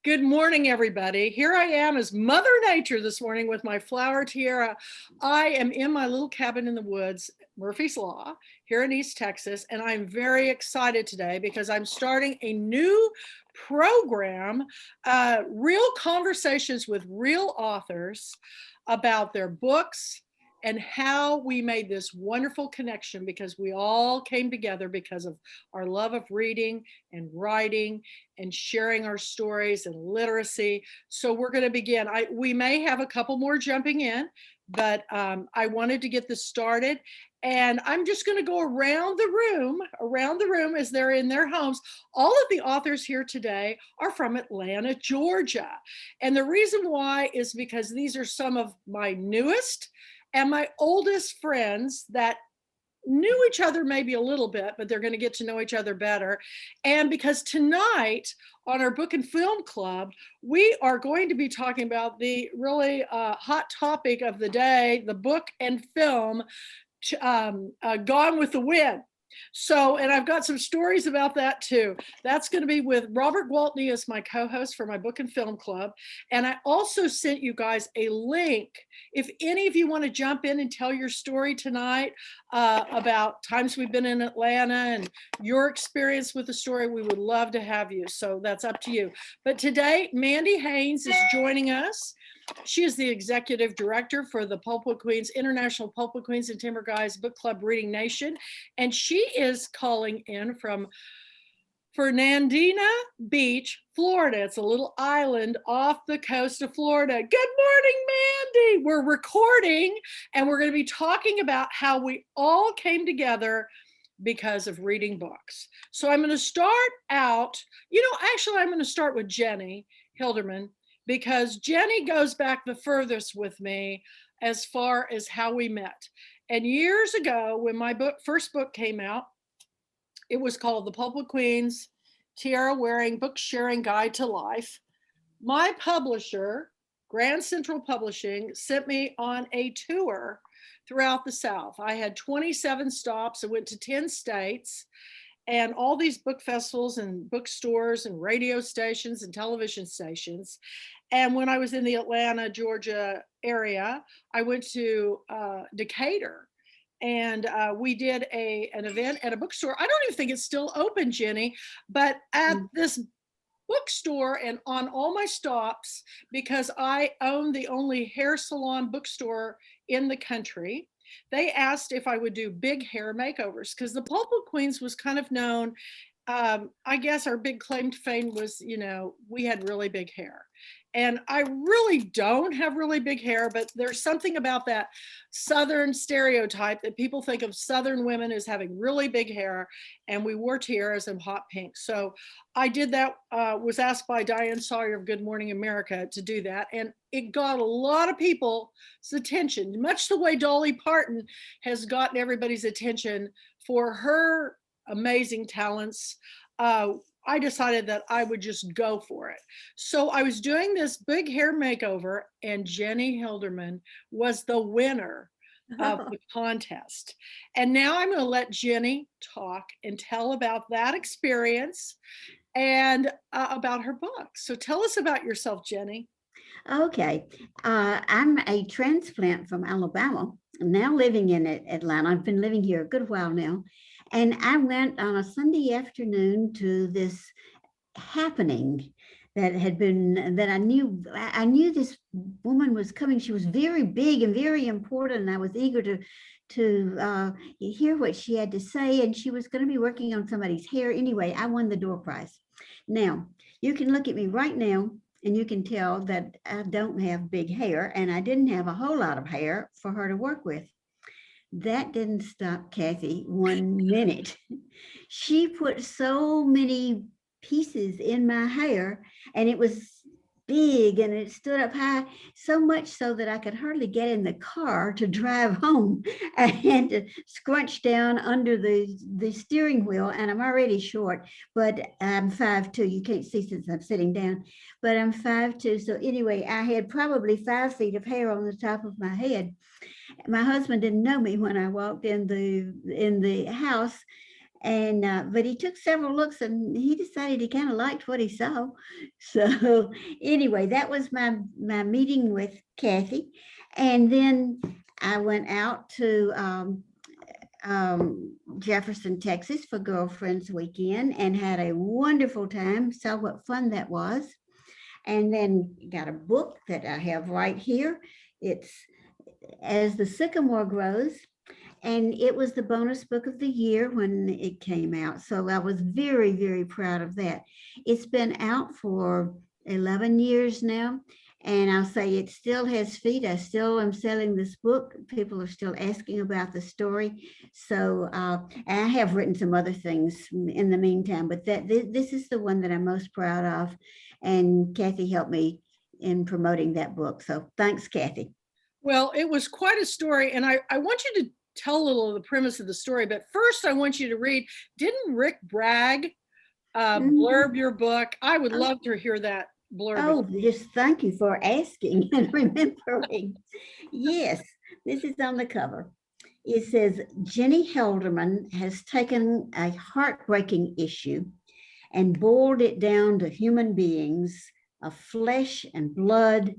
Good morning, everybody. Here I am as Mother Nature this morning with my flower tiara. I am in my little cabin in the woods, Murphy's Law, here in East Texas, and I'm very excited today because I'm starting a new program, real conversations with real authors about their books and how we made this wonderful connection because we all came together because of our love of reading and writing and sharing our stories and literacy. So we're going to begin. We may have a couple more jumping in, but I wanted to get this started. And I'm just going to go around the room as they're in their homes. All of the authors here today are from Atlanta, Georgia. And the reason why is because these are some of my newest and my oldest friends that knew each other maybe a little bit, but they're going to get to know each other better. And because tonight on our book and film club, we are going to be talking about the really hot topic of the day, the book and film Gone with the Wind. So, and I've got some stories about that too. That's going to be with Robert Waltney as my co-host for my book and film club. And I also sent you guys a link. If any of you want to jump in and tell your story tonight about times we've been in Atlanta and your experience with the story, we would love to have you. So that's up to you. But today, Mandy Haynes is joining us. She is the executive director for the Pulpwood Queens, International Pulpwood Queens and Timber Guys Book Club Reading Nation. And she is calling in from Fernandina Beach, Florida. It's a little island off the coast of Florida. Good morning, Mandy. We're recording and we're going to be talking about how we all came together because of reading books. So I'm going to start out, actually I'm going to start with Jennie Hilderman, because Jennie goes back the furthest with me as far as how we met. And years ago, when my first book came out, it was called The Pulpwood Queens Tiara Wearing Book Sharing Guide to Life. My publisher, Grand Central Publishing, sent me on a tour throughout the South. I had 27 stops. I went to 10 states. And all these book festivals and bookstores and radio stations and television stations. And when I was in the Atlanta, Georgia area, I went to Decatur and we did an event at a bookstore. I don't even think it's still open, Jennie, but at this bookstore and on all my stops, because I own the only hair salon bookstore in the country, they asked if I would do big hair makeovers because the Pulpwood Queens was kind of known. I guess our big claim to fame was, we had really big hair. And I really don't have really big hair, but there's something about that Southern stereotype that people think of Southern women as having really big hair, and we wore tiaras and hot pink. So I did that, was asked by Diane Sawyer of Good Morning America to do that. And it got a lot of people's attention, much the way Dolly Parton has gotten everybody's attention for her amazing talents. I decided that I would just go for it. So I was doing this big hair makeover and Jennie Hilderman was the winner of the contest. And now I'm going to let Jennie talk and tell about that experience and about her book. So tell us about yourself, Jennie. Okay. I'm a transplant from Alabama. I'm now living in Atlanta. I've been living here a good while now. And I went on a Sunday afternoon to this happening that I knew this woman was coming. She was very big and very important. And I was eager to hear what she had to say. And she was going to be working on somebody's hair. Anyway, I won the door prize. Now, you can look at me right now and you can tell that I don't have big hair and I didn't have a whole lot of hair for her to work with. That didn't stop Kathy 1 minute. She put so many pieces in my hair and it was big and it stood up high, so much so that I could hardly get in the car to drive home. I had to scrunch down under the steering wheel, and I'm already short, but I'm 5'2". You can't see since I'm sitting down, but I'm 5'2". So anyway, I had probably 5 feet of hair on the top of my head. My husband didn't know me when I walked in the house. And but he took several looks and he decided he kind of liked what he saw. So anyway, that was my meeting with Kathy. And then I went out to Jefferson, Texas for Girlfriends Weekend and had a wonderful time. Saw what fun that was. And then got a book that I have right here. It's As the Sycamore Grows. And it was the bonus book of the year when it came out. So I was very, very proud of that. It's been out for 11 years now. And I'll say it still has feet. I still am selling this book. People are still asking about the story. So I have written some other things in the meantime, but this is the one that I'm most proud of. And Kathy helped me in promoting that book. So thanks, Kathy. Well, it was quite a story. And I want you to tell a little of the premise of the story, but first I want you to read, didn't Rick Bragg blurb your book? I would love to hear that blurb. Oh, just thank you for asking and remembering. Yes, this is on the cover. It says, Jennie Helderman has taken a heartbreaking issue and boiled it down to human beings of flesh and blood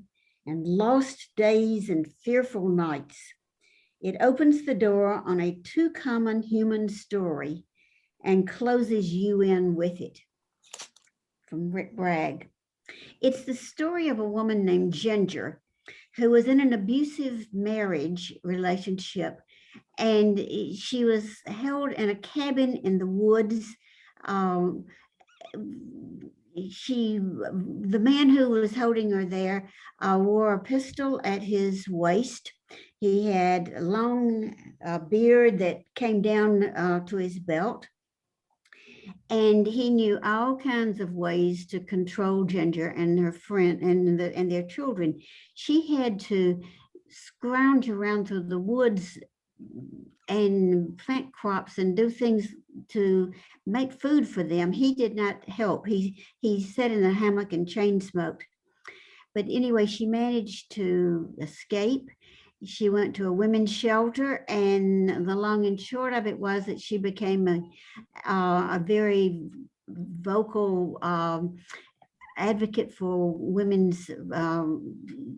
and lost days and fearful nights. It opens the door on a too common human story and closes you in with it. From Rick Bragg. It's the story of a woman named Ginger who was in an abusive marriage relationship, and she was held in a cabin in the woods. The man who was holding her there wore a pistol at his waist. He had a long beard that came down to his belt. And he knew all kinds of ways to control Ginger and her friend and their children. She had to scrounge around through the woods and plant crops and do things to make food for them. He did not help. He sat in a hammock and chain smoked. But anyway, she managed to escape. She went to a women's shelter, and the long and short of it was that she became a very vocal advocate for women's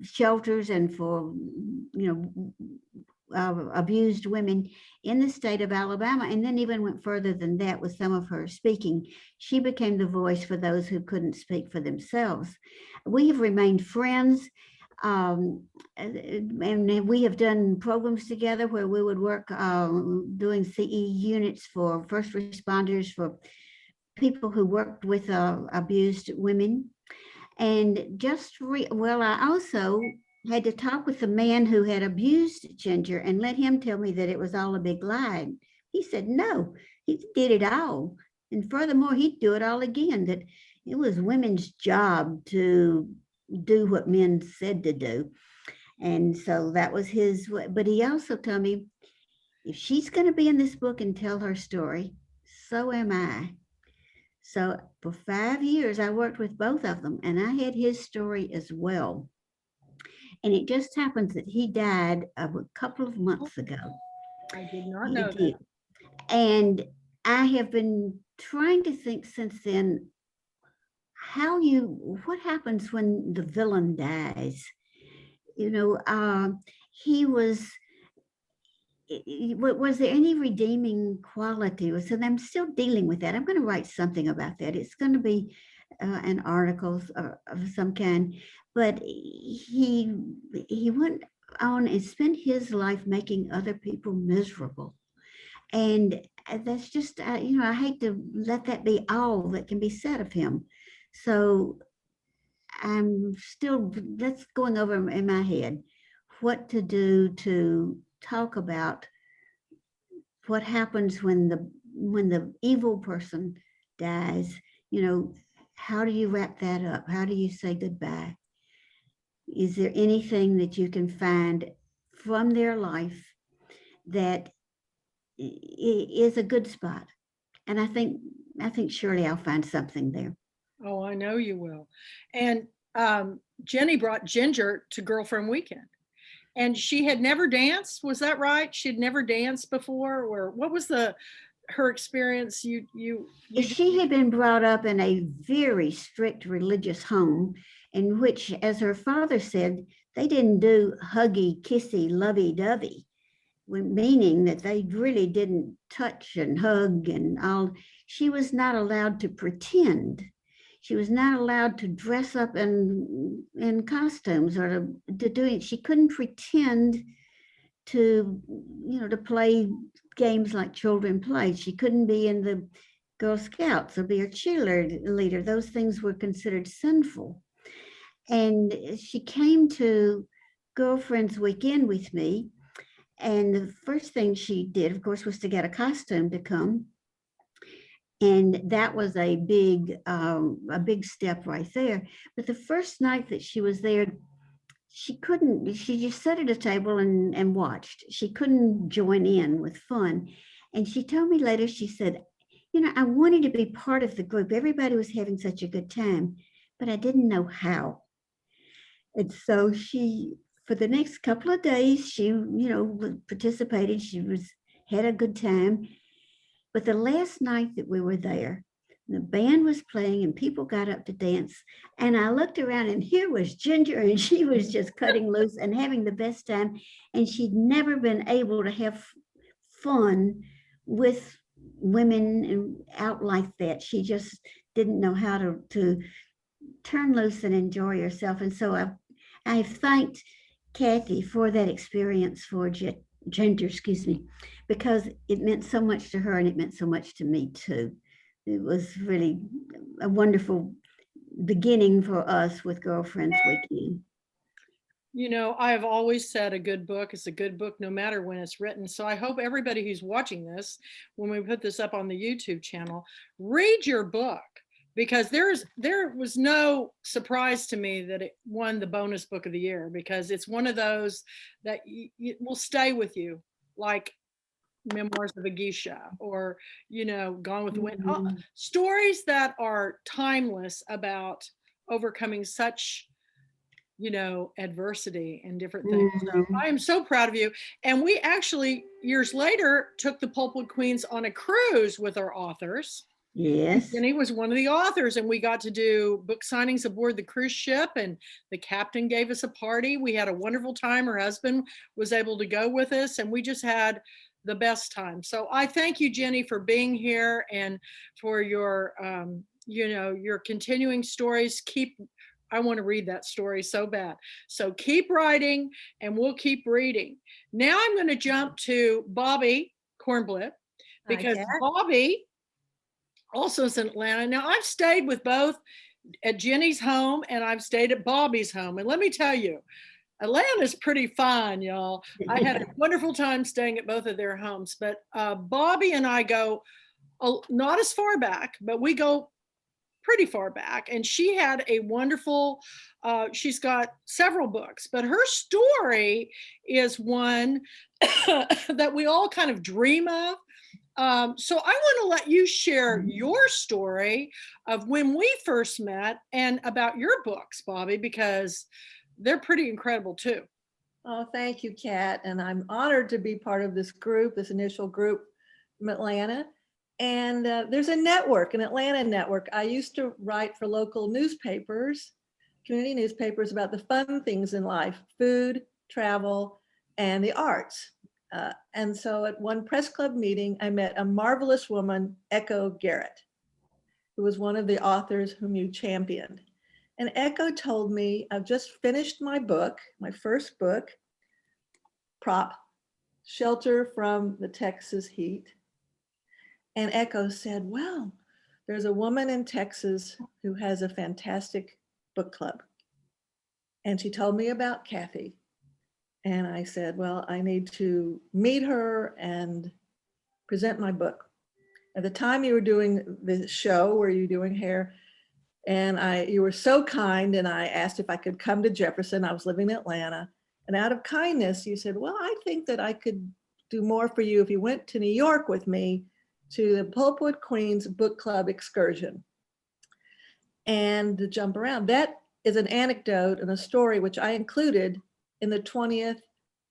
shelters and for, abused women in the state of Alabama, and then even went further than that with some of her speaking. She became the voice for those who couldn't speak for themselves. We have remained friends. And we have done programs together where we would work doing CE units for first responders, for people who worked with abused women. And I also had to talk with the man who had abused Ginger and let him tell me that it was all a big lie. He said, no, he did it all. And furthermore, he'd do it all again, that it was women's job to do what men said to do. And so that was his, but he also told me, if she's going to be in this book and tell her story, so am I. So for 5 years, I worked with both of them, and I had his story as well. And it just happens that he died a couple of months ago. I did not know that. And I have been trying to think since then, what happens when the villain dies? Was there any redeeming quality? So I'm still dealing with that. I'm going to write something about that. It's going to be an article of some kind. But he went on and spent his life making other people miserable. And that's just, I hate to let that be all that can be said of him. So that's going over in my head, what to do to talk about what happens when the evil person dies. How do you wrap that up? How do you say goodbye? Is there anything that you can find from their life that is a good spot? And I think surely I'll find something there. Oh, I know you will. And Jennie brought Ginger to Girlfriend Weekend, and she had never danced. Was that right? She'd never danced before, or what was the her experience? She had been brought up in a very strict religious home in which, as her father said, they didn't do huggy, kissy, lovey-dovey, meaning that they really didn't touch and hug and all. She was not allowed to pretend. She was not allowed to dress up in costumes or to do it. She couldn't pretend to, to play games like children play. She couldn't be in the Girl Scouts or be a cheerleader. Those things were considered sinful. And she came to Girlfriends Weekend with me. And the first thing she did, of course, was to get a costume to come. And that was a big step right there. But the first night that she was there, she just sat at a table and watched. She couldn't join in with fun. And she told me later, she said, I wanted to be part of the group. Everybody was having such a good time, but I didn't know how. And so for the next couple of days, she, participated. She had a good time. But the last night that we were there, the band was playing and people got up to dance. And I looked around and here was Ginger, and she was just cutting loose and having the best time. And she'd never been able to have fun with women and out like that. She just didn't know how to turn loose and enjoy herself. And so I thanked Kathy for that experience, for Ginger, because it meant so much to her and it meant so much to me too. It was really a wonderful beginning for us with Girlfriends Weekend. I have always said a good book is a good book no matter when it's written. So I hope everybody who's watching this, when we put this up on the YouTube channel, read your book, because there was no surprise to me that it won the bonus book of the year, because it's one of those that will stay with you, like Memoirs of a Geisha or, Gone with the Wind. Mhm. Stories that are timeless about overcoming such, adversity and different things. So Mhm. I am so proud of you. And we actually, years later, took the Pulpwood Queens on a cruise with our authors. Yes. Jennie was one of the authors, and we got to do book signings aboard the cruise ship, and the captain gave us a party. We had a wonderful time. Her husband was able to go with us, and we just had the best time. So I thank you, Jennie, for being here and for your, your continuing stories. I want to read that story so bad. So keep writing and we'll keep reading. Now I'm going to jump to Bobbi Kornblitt, because Bobbi also is in Atlanta. Now I've stayed with both at Jennie's home and I've stayed at Bobbi's home. And let me tell you, Atlanta's pretty fine, y'all. I had a wonderful time staying at both of their homes. But Bobbi and I go not as far back, but we go pretty far back. And she had a wonderful, she's got several books, but her story is one that we all kind of dream of. So I want to let you share your story of when we first met and about your books, Bobbi, because they're pretty incredible too. Oh, thank you, Kat. And I'm honored to be part of this group, this initial group from Atlanta. And there's a network, an Atlanta network. I used to write for local newspapers, community newspapers, about the fun things in life, food, travel, and the arts. And so at one press club meeting, I met a marvelous woman, Echo Garrett, who was one of the authors whom you championed. And Echo told me, I've just finished my book, my first book, Prop, Shelter from the Texas Heat. And Echo said, well, there's a woman in Texas who has a fantastic book club. And she told me about Kathy. And I said, well, I need to meet her and present my book. At the time you were doing the show where you were doing hair, and you were so kind, and I asked if I could come to Jefferson. I was living in Atlanta. And out of kindness, you said, well, I think that I could do more for you if you went to New York with me to the Pulpwood Queens book club excursion. And to jump around, that is an anecdote and a story which I included in the 20th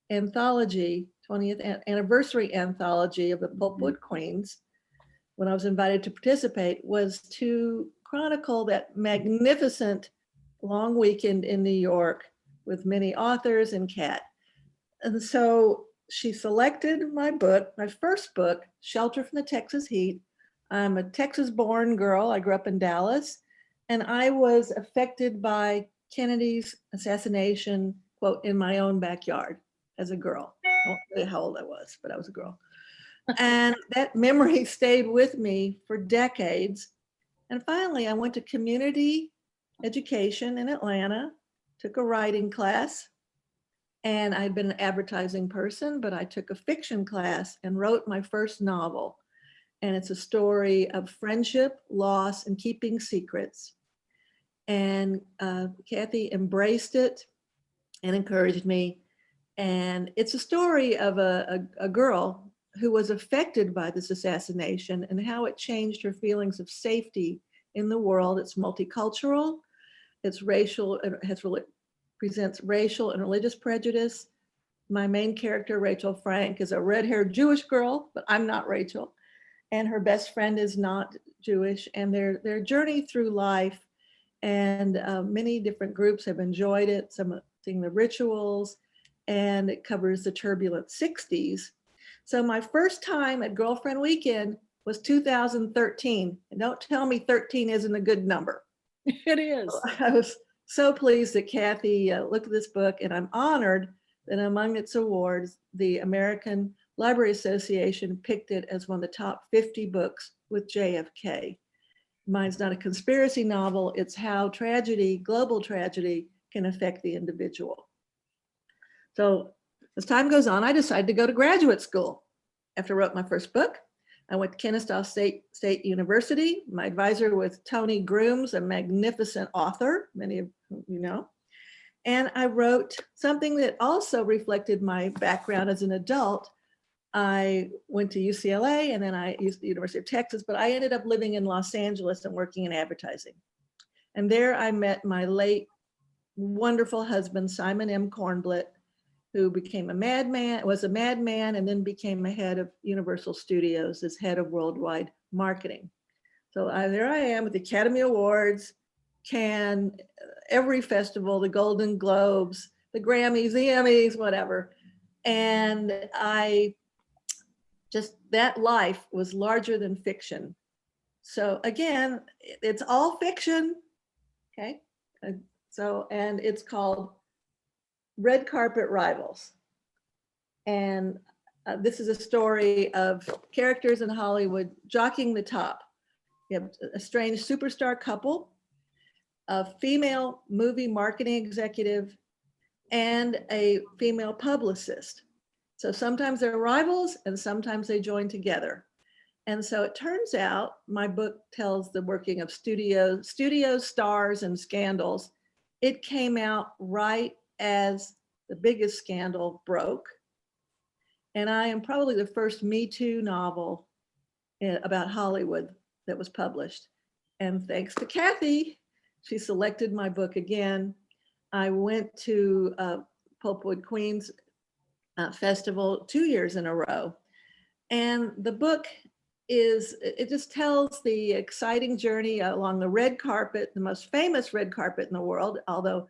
anthology, 20th anniversary anthology of the Pulpwood Queens, when I was invited to participate, was to chronicle that magnificent long weekend in New York with many authors and Kat. And so she selected my book, my first book, Shelter from the Texas Heat. I'm a Texas-born girl. I grew up in Dallas, and I was affected by Kennedy's assassination, quote, in my own backyard as a girl. I don't know how old I was, but I was a girl. And that memory stayed with me for decades. And finally, I went to community education in Atlanta, took a writing class, and I'd been an advertising person, but I took a fiction class and wrote my first novel. And it's a story of friendship, loss, and keeping secrets. And Kathy embraced it and encouraged me. And it's a story of a girl who was affected by this assassination and how it changed her feelings of safety in the world. It's multicultural, it's racial, it presents racial and religious prejudice. My main character, Rachel Frank, is a red-haired Jewish girl, but I'm not Rachel. And her best friend is not Jewish. And their journey through life, and many different groups have enjoyed it, some seeing the rituals, and it covers the turbulent 60s. So my first time at Girlfriend Weekend was 2013. And don't tell me 13 isn't a good number. It is. I was so pleased that Kathy looked at this book, and I'm honored that among its awards, the American Library Association picked it as one of the top 50 books with JFK. Mine's not a conspiracy novel, it's how tragedy, global tragedy, can affect the individual. So as time goes on, I decided to go to graduate school. After I wrote my first book, I went to Kennesaw State University. My advisor was Tony Grooms, a magnificent author, many of you know. And I wrote something that also reflected my background as an adult. I went to UCLA and then I used the University of Texas, but I ended up living in Los Angeles and working in advertising. And there I met my late wonderful husband, Simon M. Kornblitt, who became was a madman and then became a head of Universal Studios as head of worldwide marketing. So there I am with the Academy Awards, Cannes, every festival, the Golden Globes, the Grammys, the Emmys, whatever. And that life was larger than fiction. So again, it's all fiction, okay? And it's called Red Carpet Rivals. And this is a story of characters in Hollywood jockeying the top. You have a strange superstar couple, a female movie marketing executive, and a female publicist. So sometimes they're rivals and sometimes they join together. And so it turns out my book tells the working of studios, stars, and scandals. It came out right as the biggest scandal broke. And I am probably the first Me Too novel about Hollywood that was published. And thanks to Kathy, she selected my book again. I went to Pulpwood Queens Festival 2 years in a row. And the book it just tells the exciting journey along the red carpet, the most famous red carpet in the world, although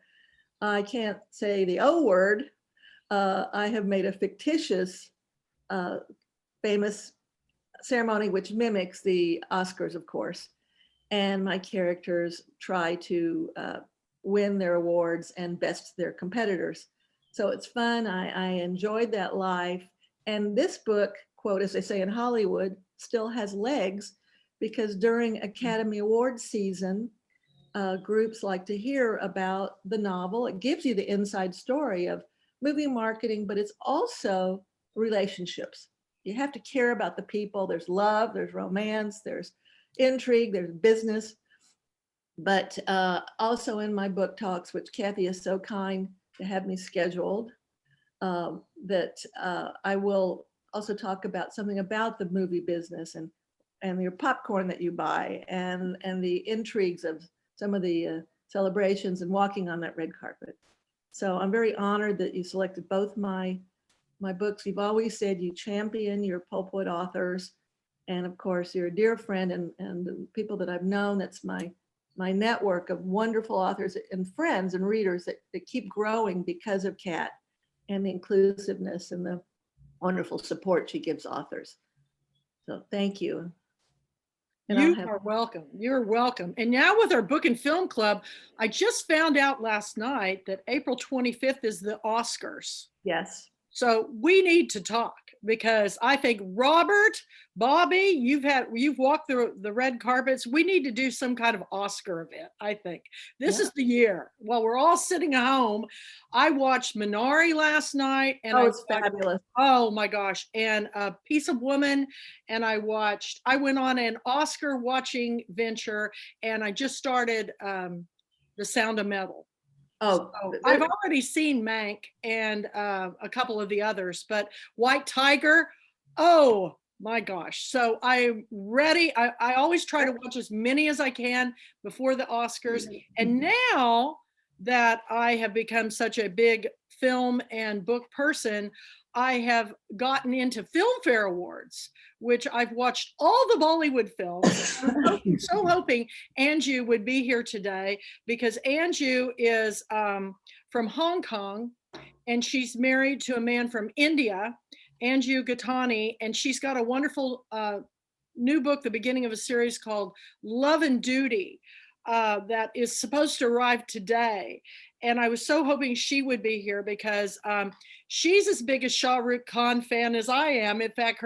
I can't say the O word. I have made a fictitious famous ceremony which mimics the Oscars, of course. And my characters try to win their awards and best their competitors. So it's fun. I enjoyed that life. And this book, quote, as they say in Hollywood, still has legs because during Academy Award season, groups like to hear about the novel. It gives you the inside story of movie marketing, but it's also relationships. You have to care about the people. There's love, there's romance, there's intrigue, there's business. But also in my book talks, which Kathy is so kind to have me scheduled, that I will also talk about something about the movie business and your popcorn that you buy and the intrigues of some of the celebrations and walking on that red carpet. So I'm very honored that you selected both my books. You've always said you champion your pulpwood authors. And of course, you're a dear friend, and the people that I've known, that's my network of wonderful authors and friends and readers that keep growing because of Kat and the inclusiveness and the wonderful support she gives authors. So thank you. And You are welcome. You're welcome. And now with our book and film club, I just found out last night that April 25th is the Oscars. Yes. So we need to talk, because I think Robert, Bobbi, you've walked the red carpets. We need to do some kind of Oscar event. I think this is the year. While we're all sitting at home, I watched Minari last night, and it's fabulous. Oh my gosh, and A Piece of Woman, and I went on an Oscar watching venture, and I just started The Sound of Metal. Oh, so I've already seen Mank and a couple of the others, but White Tiger, oh my gosh. So I'm ready. I always try to watch as many as I can before the Oscars. And now that I have become such a big film and book person, I have gotten into Filmfare Awards, which I've watched all the Bollywood films. I'm so hoping Anju would be here today, because Anju is from Hong Kong, and she's married to a man from India, Anju Gatani, and she's got a wonderful new book, the beginning of a series called Love and Duty, that is supposed to arrive today. And I was so hoping she would be here, because she's as big a Shah Rukh Khan fan as I am. In fact,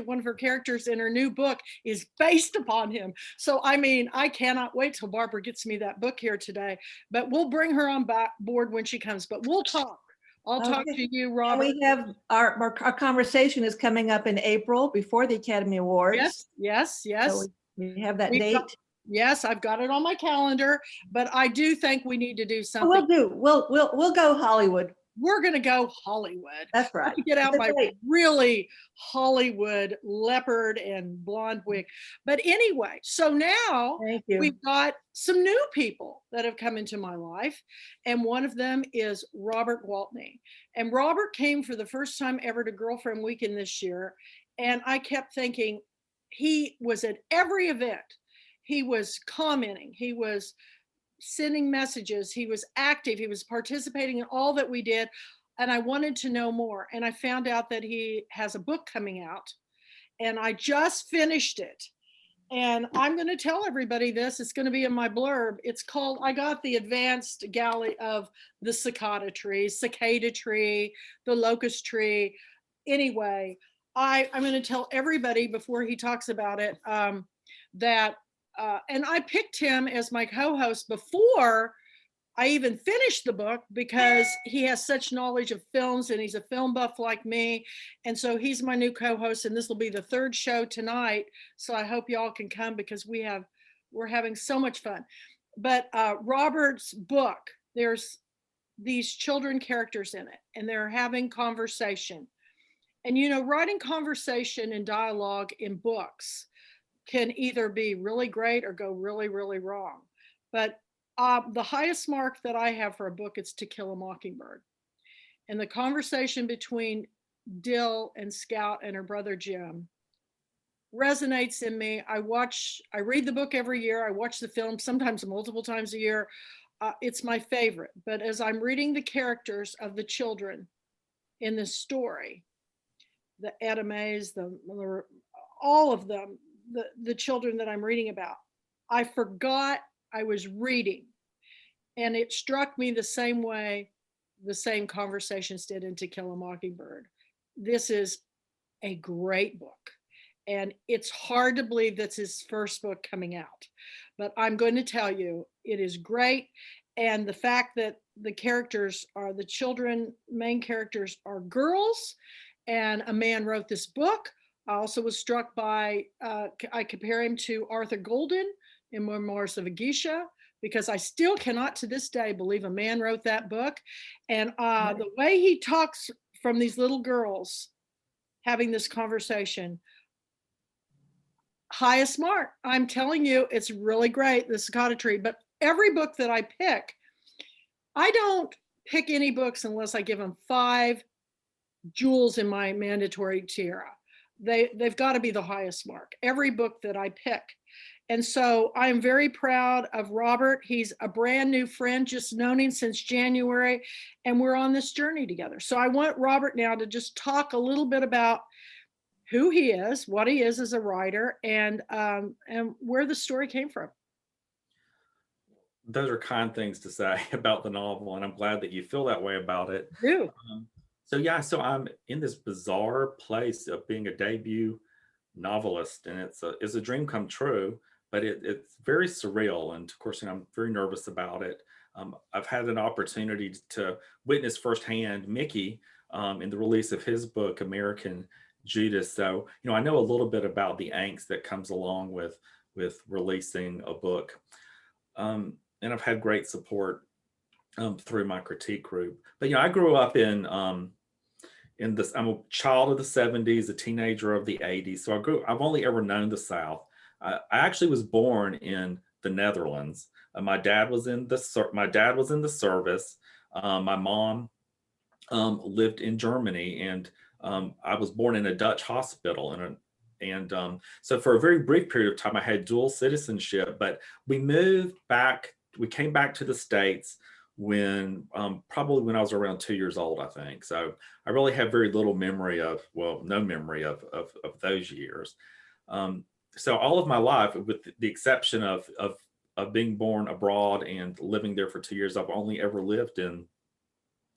one of her characters in her new book is based upon him. So, I mean, I cannot wait till Barbara gets me that book here today, but we'll bring her on board when she comes, but we'll talk. I'll talk to you, Robert. And we have our conversation is coming up in April before the Academy Awards. Yes. So we have that date. Yes, I've got it on my calendar, but I do think we need to do something. We'll go Hollywood. We're going to go Hollywood. That's right. I have to get out my really Hollywood leopard and blonde wig. But anyway, so now we've got some new people that have come into my life. And one of them is Robert Waltney. And Robert came for the first time ever to Girlfriend Weekend this year. And I kept thinking, he was at every event. He was commenting, he was sending messages, he was active, he was participating in all that we did. And I wanted to know more. And I found out that he has a book coming out, and I just finished it. And I'm going to tell everybody this, it's going to be in my blurb. It's called, I got the advanced galley of the cicada tree, the locust tree. Anyway, I'm going to tell everybody before he talks about it, that and I picked him as my co-host before I even finished the book, because he has such knowledge of films, and he's a film buff like me. And so he's my new co-host, and this will be the third show tonight. So I hope y'all can come, because we're having so much fun. But Robert's book, there's these children characters in it, and they're having conversation. And writing conversation and dialogue in books can either be really great or go really, really wrong. But the highest mark that I have for a book is To Kill a Mockingbird. And the conversation between Dill and Scout and her brother Jim resonates in me. I read the book every year. I watch the film sometimes multiple times a year. It's my favorite. But as I'm reading the characters of the children in this story, the Edames, all of them, the children that I'm reading about, I forgot I was reading, and it struck me the same way the same conversations did in To Kill a Mockingbird. This is a great book, and it's hard to believe that's his first book coming out, but I'm going to tell you, it is great. And the fact that the characters are the main characters are girls, and a man wrote this book. I also was struck by, I compare him to Arthur Golden in Memoirs of a Geisha, because I still cannot to this day believe a man wrote that book. And the way he talks from these little girls having this conversation, highest mark. I'm telling you, it's really great, The Cicada Tree. But every book that I pick, I don't pick any books unless I give them 5 jewels in my mandatory tiara. they've got to be the highest mark, every book that I pick. And so I'm very proud of Robert. He's a brand new friend, just known him since January, and we're on this journey together. So I want Robert now to just talk a little bit about who he is, what he is as a writer, and where the story came from. Those are kind things to say about the novel, and I'm glad that you feel that way about it. Ew. So I'm in this bizarre place of being a debut novelist, and it's a dream come true, but it's very surreal. And of course, I'm very nervous about it. I've had an opportunity to witness firsthand Mickey in the release of his book, American Judas. So, I know a little bit about the angst that comes along with releasing a book. And I've had great support through my critique group. But I grew up in this. I'm a child of the '70s, a teenager of the '80s. So I've only ever known the South. I actually was born in the Netherlands. My dad was in the service. My mom lived in Germany, and I was born in a Dutch hospital. So for a very brief period of time, I had dual citizenship. But we moved back. We came back to the States probably when I was around 2 years old, I think. So I really have very little memory no memory of those years. So all of my life, with the exception of being born abroad and living there for 2 years, I've only ever lived in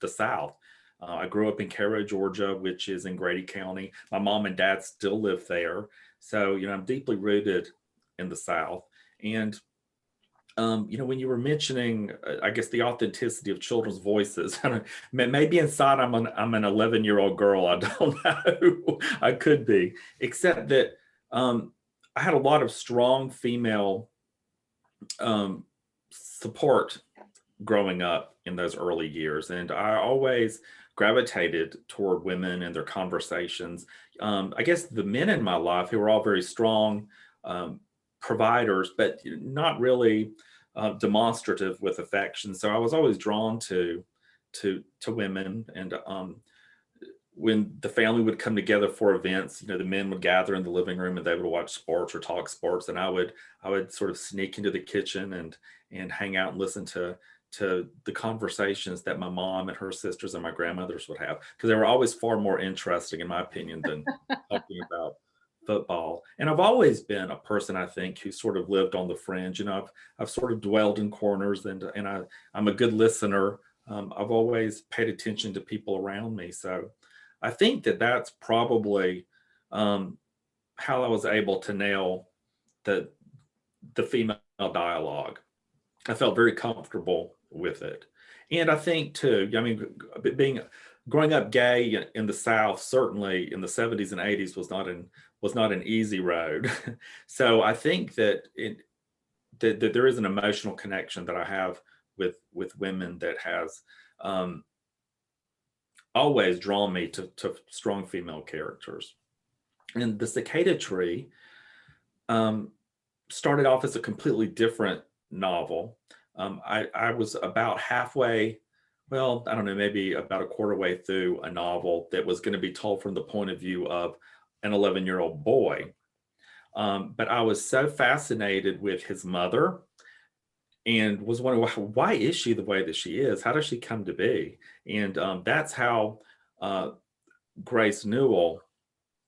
the South. I grew up in Cairo, Georgia, which is in Grady County. My mom and dad still live there. So, I'm deeply rooted in the South. And when you were mentioning, I guess, the authenticity of children's voices, maybe inside I'm an 11-year-old girl. I don't know. I could be, except that I had a lot of strong female support growing up in those early years, and I always gravitated toward women and their conversations. I guess the men in my life, who were all very strong providers, but not really demonstrative with affection. So I was always drawn to women. And when the family would come together for events, the men would gather in the living room and they would watch sports or talk sports, and I would sort of sneak into the kitchen and hang out and listen to the conversations that my mom and her sisters and my grandmothers would have, because they were always far more interesting, in my opinion, than talking about football. And I've always been a person, I think, who sort of lived on the fringe. I've sort of dwelled in corners, and I'm a good listener. I've always paid attention to people around me. So I think that's probably how I was able to nail the female dialogue. I felt very comfortable with it. And I think too, growing up gay in the South, certainly in the '70s and '80s, was not an easy road. So I think that that there is an emotional connection that I have with women that has always drawn me to strong female characters. And the Cicada Tree started off as a completely different novel. I was about halfway, well, I don't know, maybe about a quarter way through a novel that was going to be told from the point of view of an 11-year-old boy. But I was so fascinated with his mother and was wondering, why is she the way that she is? How does she come to be? And that's how Grace Newell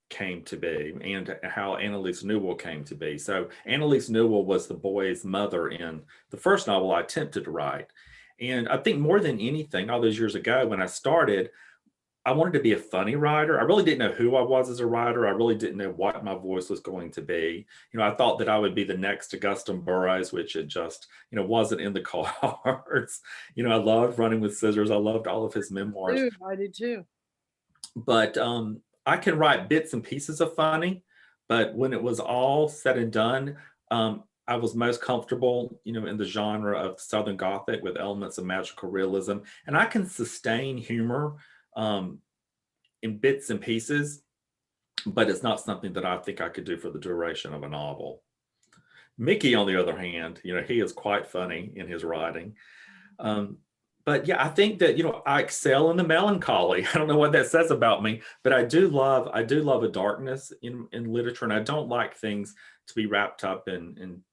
came to be, and how Annalise Newell came to be. So Annalise Newell was the boy's mother in the first novel I attempted to write. And I think more than anything, all those years ago when I started, I wanted to be a funny writer. I really didn't know who I was as a writer. I really didn't know what my voice was going to be. I thought that I would be the next Augustine Burroughs, which it just, wasn't in the cards. I loved Running with Scissors. I loved all of his memoirs. Dude, I did too. But I can write bits and pieces of funny, but when it was all said and done, I was most comfortable, in the genre of Southern Gothic with elements of magical realism. And I can sustain humor in bits and pieces, but it's not something that I think I could do for the duration of a novel. Mickey, on the other hand, he is quite funny in his writing. But But yeah, I think that, I excel in the melancholy. I don't know what that says about me, but I do love a darkness in literature, and I don't like things to be wrapped up in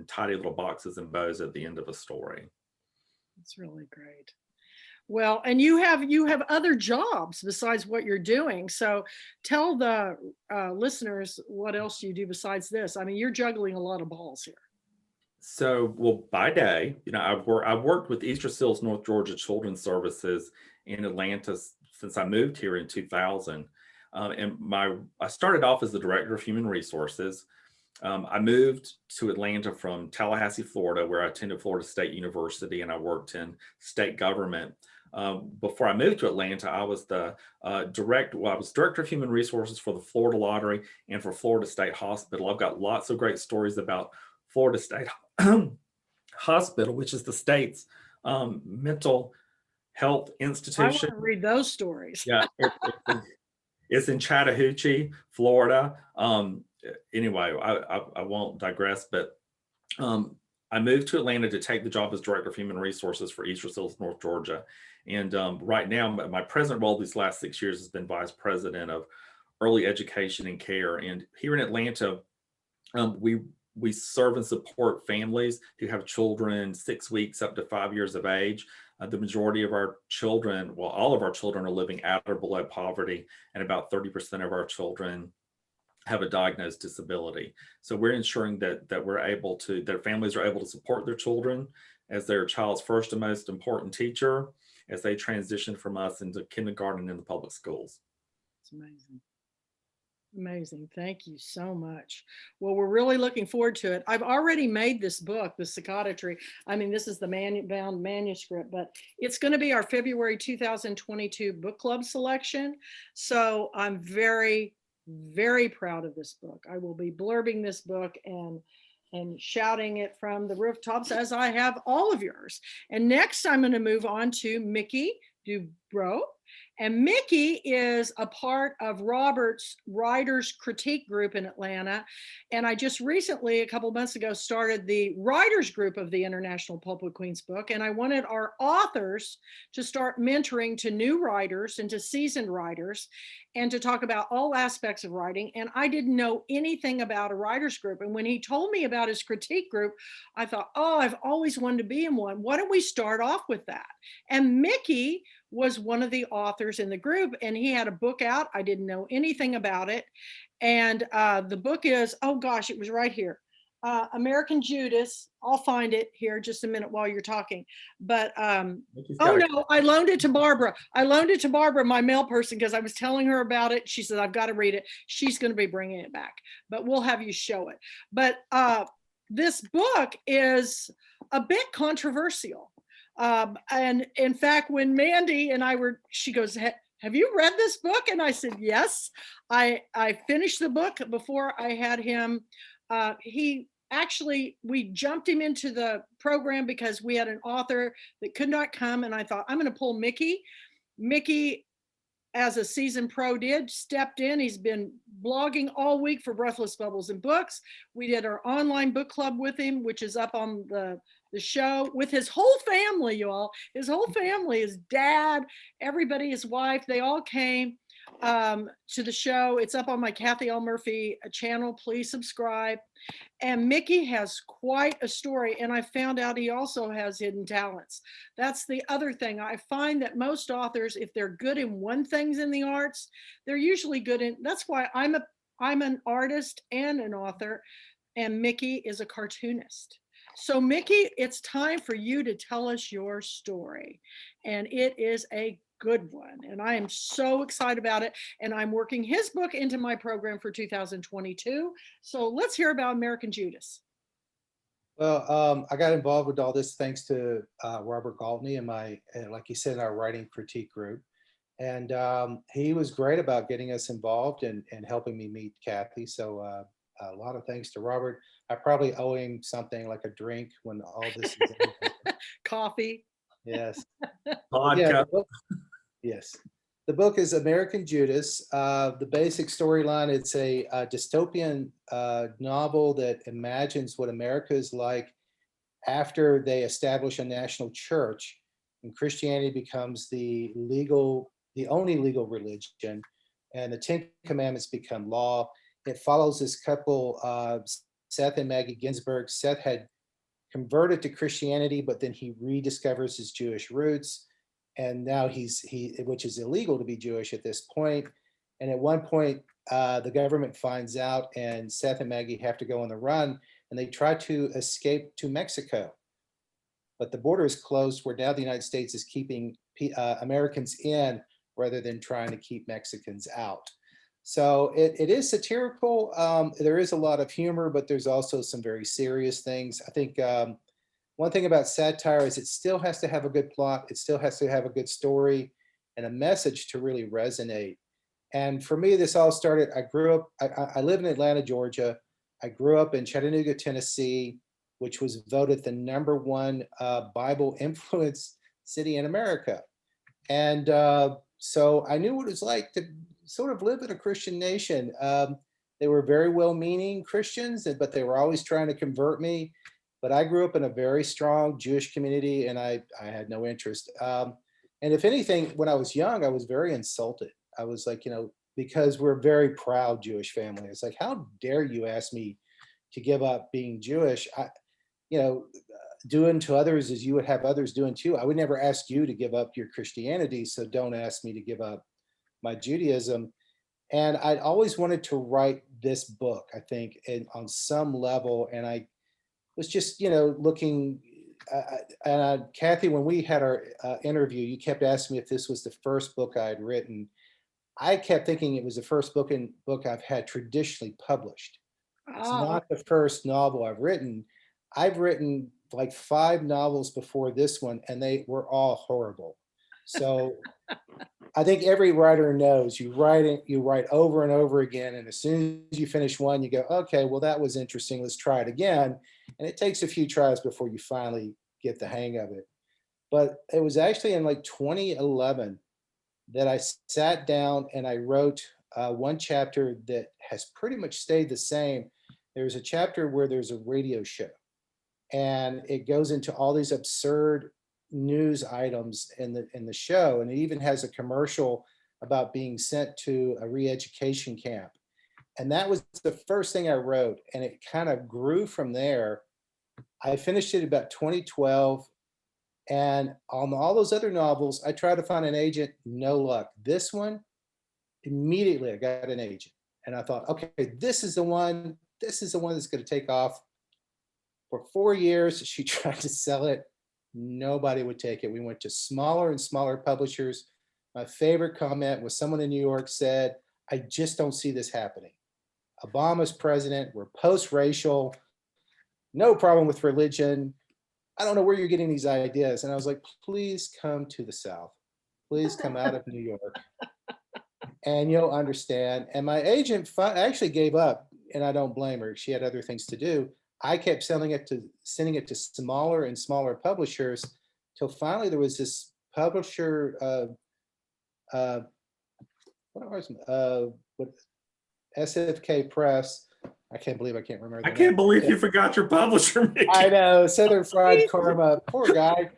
tidy little boxes and bows at the end of a story. It's really great. Well, and you have other jobs besides what you're doing. So tell the listeners what else you do besides this. I mean, you're juggling a lot of balls here. So, well, by day, I've worked with Easter Seals North Georgia Children's Services in Atlanta since I moved here in 2000. I started off as the director of human resources. I moved to Atlanta from Tallahassee, Florida, where I attended Florida State University, and I worked in state government. Before I moved to Atlanta, I was director of human resources for the Florida Lottery and for Florida State Hospital. I've got lots of great stories about Florida State Hospital, which is the state's mental health I want institution. to read those stories. Yeah, it's in Chattahoochee, Florida. Anyway, I won't digress, but I moved to Atlanta to take the job as director of human resources for Easter Seals North Georgia. And right now, my present role these last 6 years has been vice president of early education and care. And here in Atlanta, we serve and support families who have children 6 weeks up to 5 years of age. The majority of our children, well, all of our children are living at or below poverty, and about 30% of our children have a diagnosed disability. So we're ensuring that that families are able to support their children as their child's first and most important teacher as they transition from us into kindergarten in the public schools. It's amazing. Amazing. Thank you so much. Well, we're really looking forward to it. I've already made this book, The Psychometry. I mean, this is the bound manuscript, but it's going to be our February 2022 book club selection. So I'm very, very proud of this book. I will be blurbing this book and shouting it from the rooftops, as I have all of yours. And next, I'm going to move on to Mickey Dubrow. And Mickey is a part of Robert's Writers Critique Group in Atlanta. And I just recently, a couple months ago, started the writers group of the International Pulpwood Queens book. And I wanted our authors to start mentoring to new writers and to seasoned writers and to talk about all aspects of writing. And I didn't know anything about a writers group. And when he told me about his critique group, I thought, oh, I've always wanted to be in one. Why don't we start off with that? And Mickey was one of the authors in the group, and he had a book out. I didn't know anything about it. And the book is, oh gosh, it was right here. American Judas. I'll find it here just a minute while you're talking. But oh no, I loaned it to Barbara. My mail person, because I was telling her about it. She said, I've got to read it. She's going to be bringing it back, but we'll have you show it. But this book is a bit controversial. And in fact, when Mandy and I she goes, have you read this book? And I said, yes. I finished the book before I had him. We jumped him into the program because we had an author that could not come. And I thought, I'm going to pull Mickey. Mickey, as a seasoned pro stepped in. He's been blogging all week for Breathless Bubbles and Books. We did our online book club with him, which is up on the show with his whole family, you all. His whole family, his dad, everybody, his wife, they all came to the show. It's up on my Kathy L. Murphy channel. Please subscribe. And Mickey has quite a story. And I found out he also has hidden talents. That's the other thing. I find that most authors, if they're good in one thing in the arts, they're usually good in, that's why I'm an artist and an author, and Mickey is a cartoonist. So Mickey, it's time for you to tell us your story. And it is a good one. And I am so excited about it. And I'm working his book into my program for 2022. So let's hear about American Judas. Well, I got involved with all this thanks to Robert Gwaltney and like you said, our writing critique group. And he was great about getting us involved and helping me meet Kathy. So a lot of thanks to Robert. I probably owe him something like a drink when all this is over. Coffee. Yes. Vodka. Yeah, yes. The book is American Judas. The basic storyline, it's a dystopian novel that imagines what America is like after they establish a national church and Christianity becomes the only legal religion, and the Ten Commandments become law. It follows this couple, Seth and Maggie Ginsburg. Seth had converted to Christianity, but then he rediscovers his Jewish roots, and now which is illegal to be Jewish at this point. And at one point, the government finds out, and Seth and Maggie have to go on the run, and they try to escape to Mexico. But the border is closed, where now the United States is keeping Americans in rather than trying to keep Mexicans out. So it is satirical. There is a lot of humor, but there's also some very serious things. I think one thing about satire is it still has to have a good plot. It still has to have a good story and a message to really resonate. And for me, this all started, I live in Atlanta, Georgia. I grew up in Chattanooga, Tennessee, which was voted the #1 Bible influenced city in America. And so I knew what it was like to sort of live in a Christian nation. They were very well-meaning Christians, but they were always trying to convert me. But I grew up in a very strong Jewish community, and I had no interest. And if anything, when I was young, I was very insulted. I was like, because we're a very proud Jewish family. It's like, how dare you ask me to give up being Jewish? Doing to others as you would have others doing to you. I would never ask you to give up your Christianity, so don't ask me to give up my Judaism. And I'd always wanted to write this book, I think, on some level. And I was just, looking, Kathy, when we had our interview, you kept asking me if this was the first book I had written. I kept thinking it was the first book I've had traditionally published. It's not the first novel I've written. I've written like 5 novels before this one, and they were all horrible. So I think every writer knows you write over and over again. And as soon as you finish one, you go, okay, well, that was interesting. Let's try it again. And it takes a few tries before you finally get the hang of it. But it was actually in like 2011 that I sat down and I wrote one chapter that has pretty much stayed the same. There's a chapter where there's a radio show, and it goes into all these absurd news items in the show, and it even has a commercial about being sent to a re-education camp. And that was the first thing I wrote, and it kind of grew from there. I finished it about 2012, and on all those other novels, I tried to find an agent, no luck. This one, immediately I got an agent, and I thought, okay, this is the one that's going to take off. For 4 years, she tried to sell it. Nobody would take it. We went to smaller and smaller publishers. My favorite comment was someone in New York said, I just don't see this happening. Obama's president, we're post-racial, no problem with religion. I don't know where you're getting these ideas. And I was like, please come to the South. Please come out of New York and you'll understand. And my agent actually gave up, and I don't blame her. She had other things to do. I kept sending it to smaller and smaller publishers till finally there was this publisher, SFK Press. I can't believe I can't remember. I can't believe you forgot your publisher, Mickey. I know, Southern Fried Karma. Poor guy.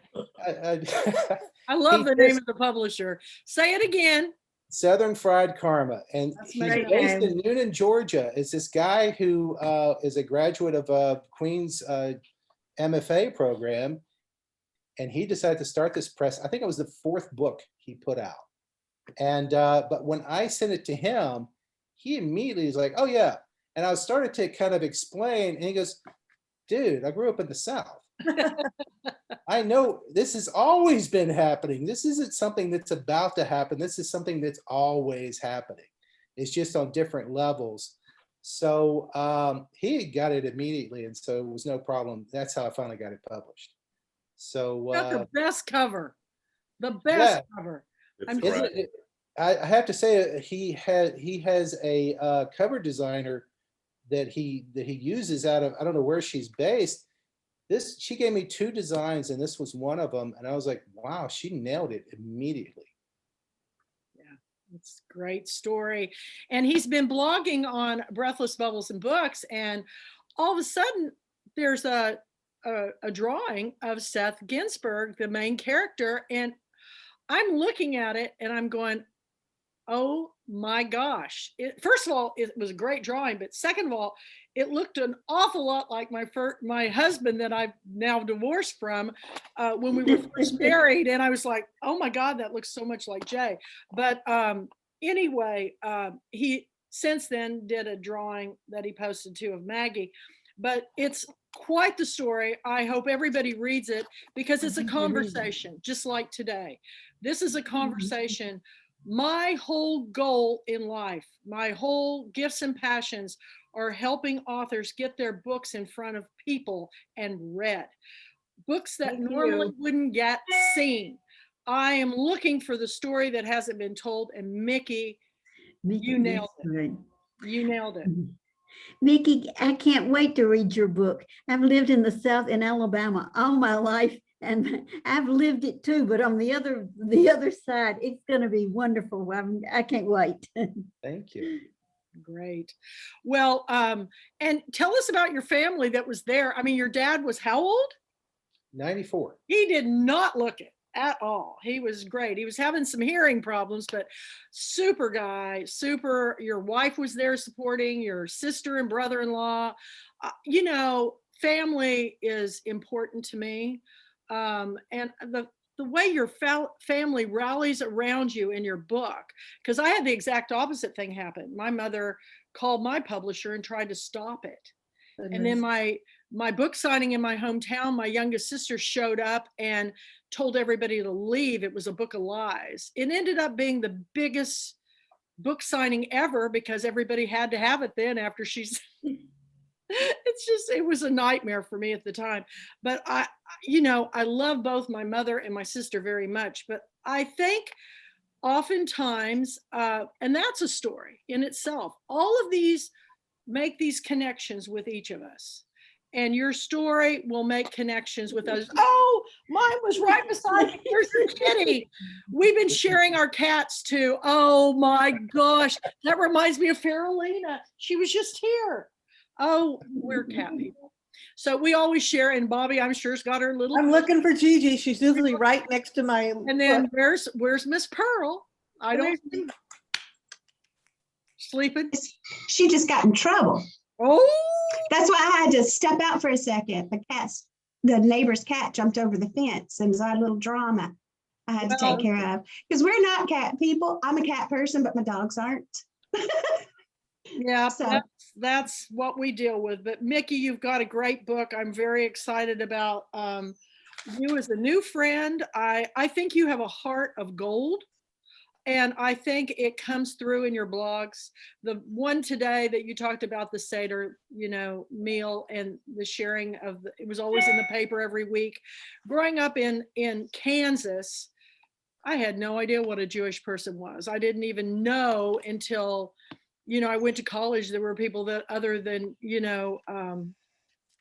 I love the name of the publisher. Say it again. Southern Fried Karma, and That's he's my based name. in Noonan, Georgia. Is this guy who is a graduate of Queen's MFA program, and he decided to start this press. I think it was the 4th book he put out, and but when I sent it to him, he immediately was like, "Oh yeah," and I started to kind of explain, and he goes, "Dude, I grew up in the South. I know this has always been happening. This isn't something that's about to happen. This is something that's always happening. It's just on different levels." So he got it immediately, and so it was no problem. That's how I finally got it published. So Got the best cover. The best cover. It's Isn't great. I have to say he has a cover designer that he uses out of, I don't know where she's based. She gave me 2 designs, and this was one of them. And I was like, wow, she nailed it immediately. Yeah, it's a great story. And he's been blogging on Breathless Bubbles and Books. And all of a sudden there's a a drawing of Seth Ginsburg, the main character, and I'm looking at it and I'm going, oh my gosh. First of all, it was a great drawing, but second of all, it looked an awful lot like my husband that I've now divorced from when we were first married. And I was like, oh my God, that looks so much like Jay. But anyway, he since then did a drawing that he posted too of Maggie. But it's quite the story. I hope everybody reads it because it's a conversation, just like today. This is a conversation. My whole goal in life, my whole gifts and passions are helping authors get their books in front of people and read. Books that normally wouldn't get seen. I am looking for the story that hasn't been told, and Mickey, you nailed it. You nailed it. Mickey, I can't wait to read your book. I've lived in the South in Alabama all my life, and I've lived it too, but on the other side, it's going to be wonderful. I can't wait. Thank you. Great. Well, and tell us about your family that was there. I mean, your dad was how old? 94. He did not look it at all. He was great. He was having some hearing problems, but super guy, super. Your wife was there supporting, your sister and brother-in-law. You know, family is important to me. And the way your family rallies around you in your book, because I had the exact opposite thing happen. My mother called my publisher and tried to stop it. And then my book signing in my hometown, my youngest sister showed up and told everybody to leave. It was a book of lies. It ended up being the biggest book signing ever because everybody had to have it then after she's it was a nightmare for me at the time. But I love both my mother and my sister very much. But I think oftentimes, and that's a story in itself, all of these make these connections with each of us. And your story will make connections with others. Oh, mine was right beside me. Here's the kitty. We've been sharing our cats too. Oh my gosh. That reminds me of Farolina. She was just here. Oh, we're cat people. So we always share, and Bobbi, I'm sure, has got her little. I'm looking for Gigi. She's usually right next to my. And then where's Miss Pearl? I don't see. Sleeping. She just got in trouble. Oh, that's why I had to step out for a second. The neighbor's cat jumped over the fence, and it was a little drama I had to take care of because we're not cat people. I'm a cat person, but my dogs aren't. Yeah, so that's what we deal with. But Mickey, you've got a great book. I'm very excited about you as a new friend. I think you have a heart of gold. And I think it comes through in your blogs. The one today that you talked about, the Seder, meal and the sharing of it was always in the paper every week. Growing up in Kansas, I had no idea what a Jewish person was. I didn't even know until, I went to college. There were people that other than,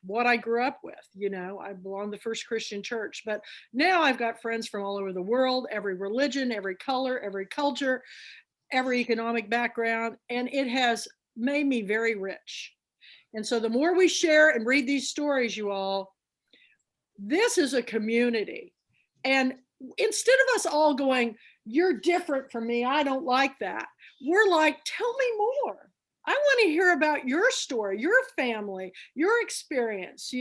what I grew up with, I belonged to the First Christian Church, but now I've got friends from all over the world, every religion, every color, every culture, every economic background, and it has made me very rich. And so the more we share and read these stories, you all, this is a community. And instead of us all going, you're different from me, I don't like that, we're like, tell me more. I want to hear about your story, your family, your experience,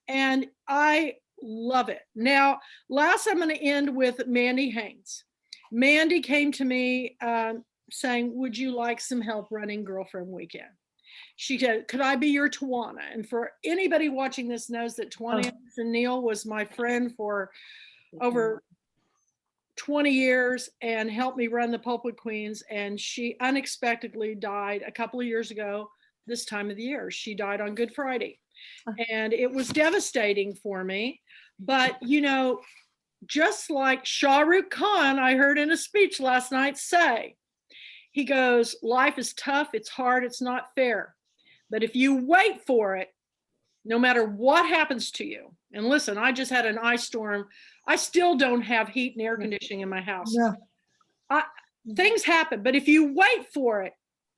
and I love it. Now, last I'm going to end with Mandy Haynes. Mandy came to me saying, would you like some help running Girlfriend Weekend? She said, could I be your Tawana? And for anybody watching this knows that Tawana Anderson Neal was my friend for over 20 years and helped me run the Pulpwood Queens. And she unexpectedly died a couple of years ago, this time of the year. She died on Good Friday. And it was devastating for me. But, just like Shah Rukh Khan, I heard in a speech last night say, he goes, life is tough, it's hard, it's not fair. But if you wait for it, no matter what happens to you, and listen, I just had an ice storm. I still don't have heat and air conditioning in my house. No. Things happen, but if you wait for it,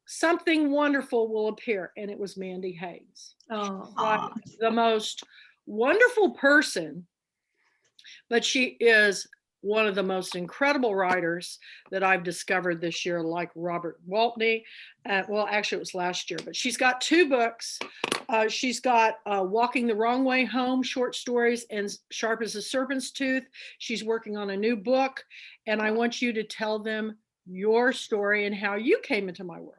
something wonderful will appear. And it was Mandy Hayes. Oh. Like the most wonderful person, but she is one of the most incredible writers that I've discovered this year, like Robert Waltney. Well, actually, it was last year, but she's got 2 books. She's got Walking the Wrong Way Home, short stories, and Sharp as a Serpent's Tooth. She's working on a new book, and I want you to tell them your story and how you came into my world.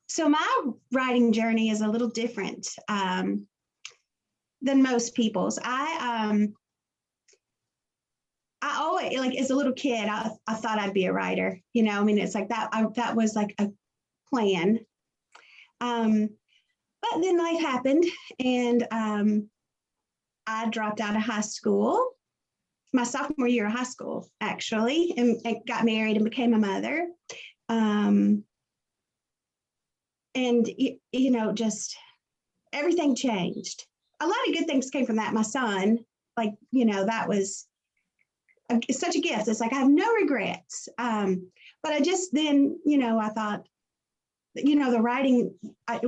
So my writing journey is a little different than most people's. I always, like, as a little kid, I thought I'd be a writer. You know, I mean, it's like that. That was like a plan. But then life happened, and I dropped out of high school, my sophomore year of high school, actually, and got married and became a mother. And, you know, just everything changed. A lot of good things came from that. My son, like, you know, that was such a gift. It's like, I have no regrets. But I just then, you know, I thought, you know, the writing, I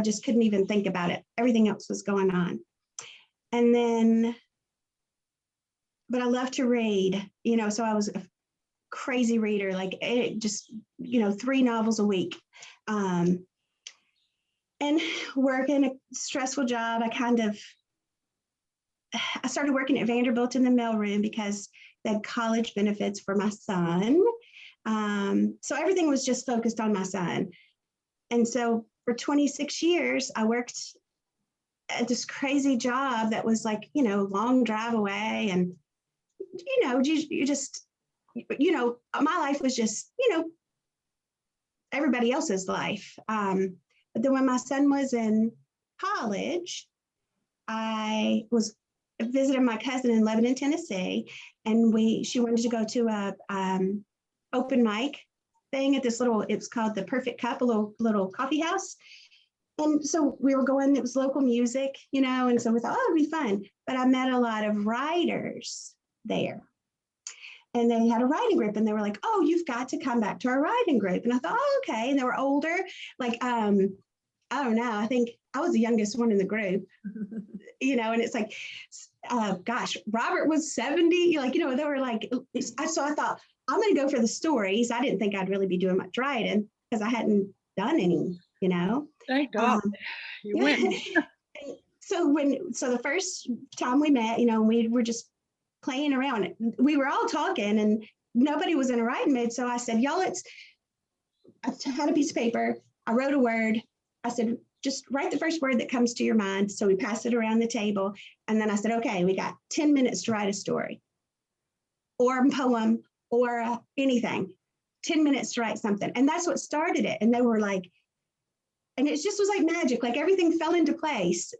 just couldn't even think about it. Everything else was going on. And then, but I love to read, you know, so I was a crazy reader, like it just, you know, 3 novels a week. And working a stressful job, I started working at Vanderbilt in the mailroom because they had college benefits for my son. So everything was just focused on my son. And so for 26 years, I worked at this crazy job that was like, you know, long drive away. And, you know, you just, you know, my life was just, you know, everybody else's life. But then when my son was in college, I was visiting my cousin in Lebanon, Tennessee, and she wanted to go to a open mic thing at this little, it's called the Perfect Cup, a little coffee house. And so we were going, it was local music, you know, and so we thought, oh, it'd be fun. But I met a lot of writers there. And they had a writing group, and they were like, oh, you've got to come back to our writing group. And I thought, oh, okay. And they were older, like, I don't know, I think I was the youngest one in the group, you know, and it's like, gosh, Robert was 70, like, you know, they were like, so I thought, I'm going to go for the stories. I didn't think I'd really be doing much writing because I hadn't done any, you know. Thank God you went. So the first time we met, you know, we were just playing around. We were all talking and nobody was in a writing mood. So I said, y'all, I had a piece of paper. I wrote a word. I said, just write the first word that comes to your mind. So we passed it around the table. And then I said, okay, we got 10 minutes to write a story or a poem or anything, 10 minutes to write something. And that's what started it. And they were like, and it just was like magic, like everything fell into place.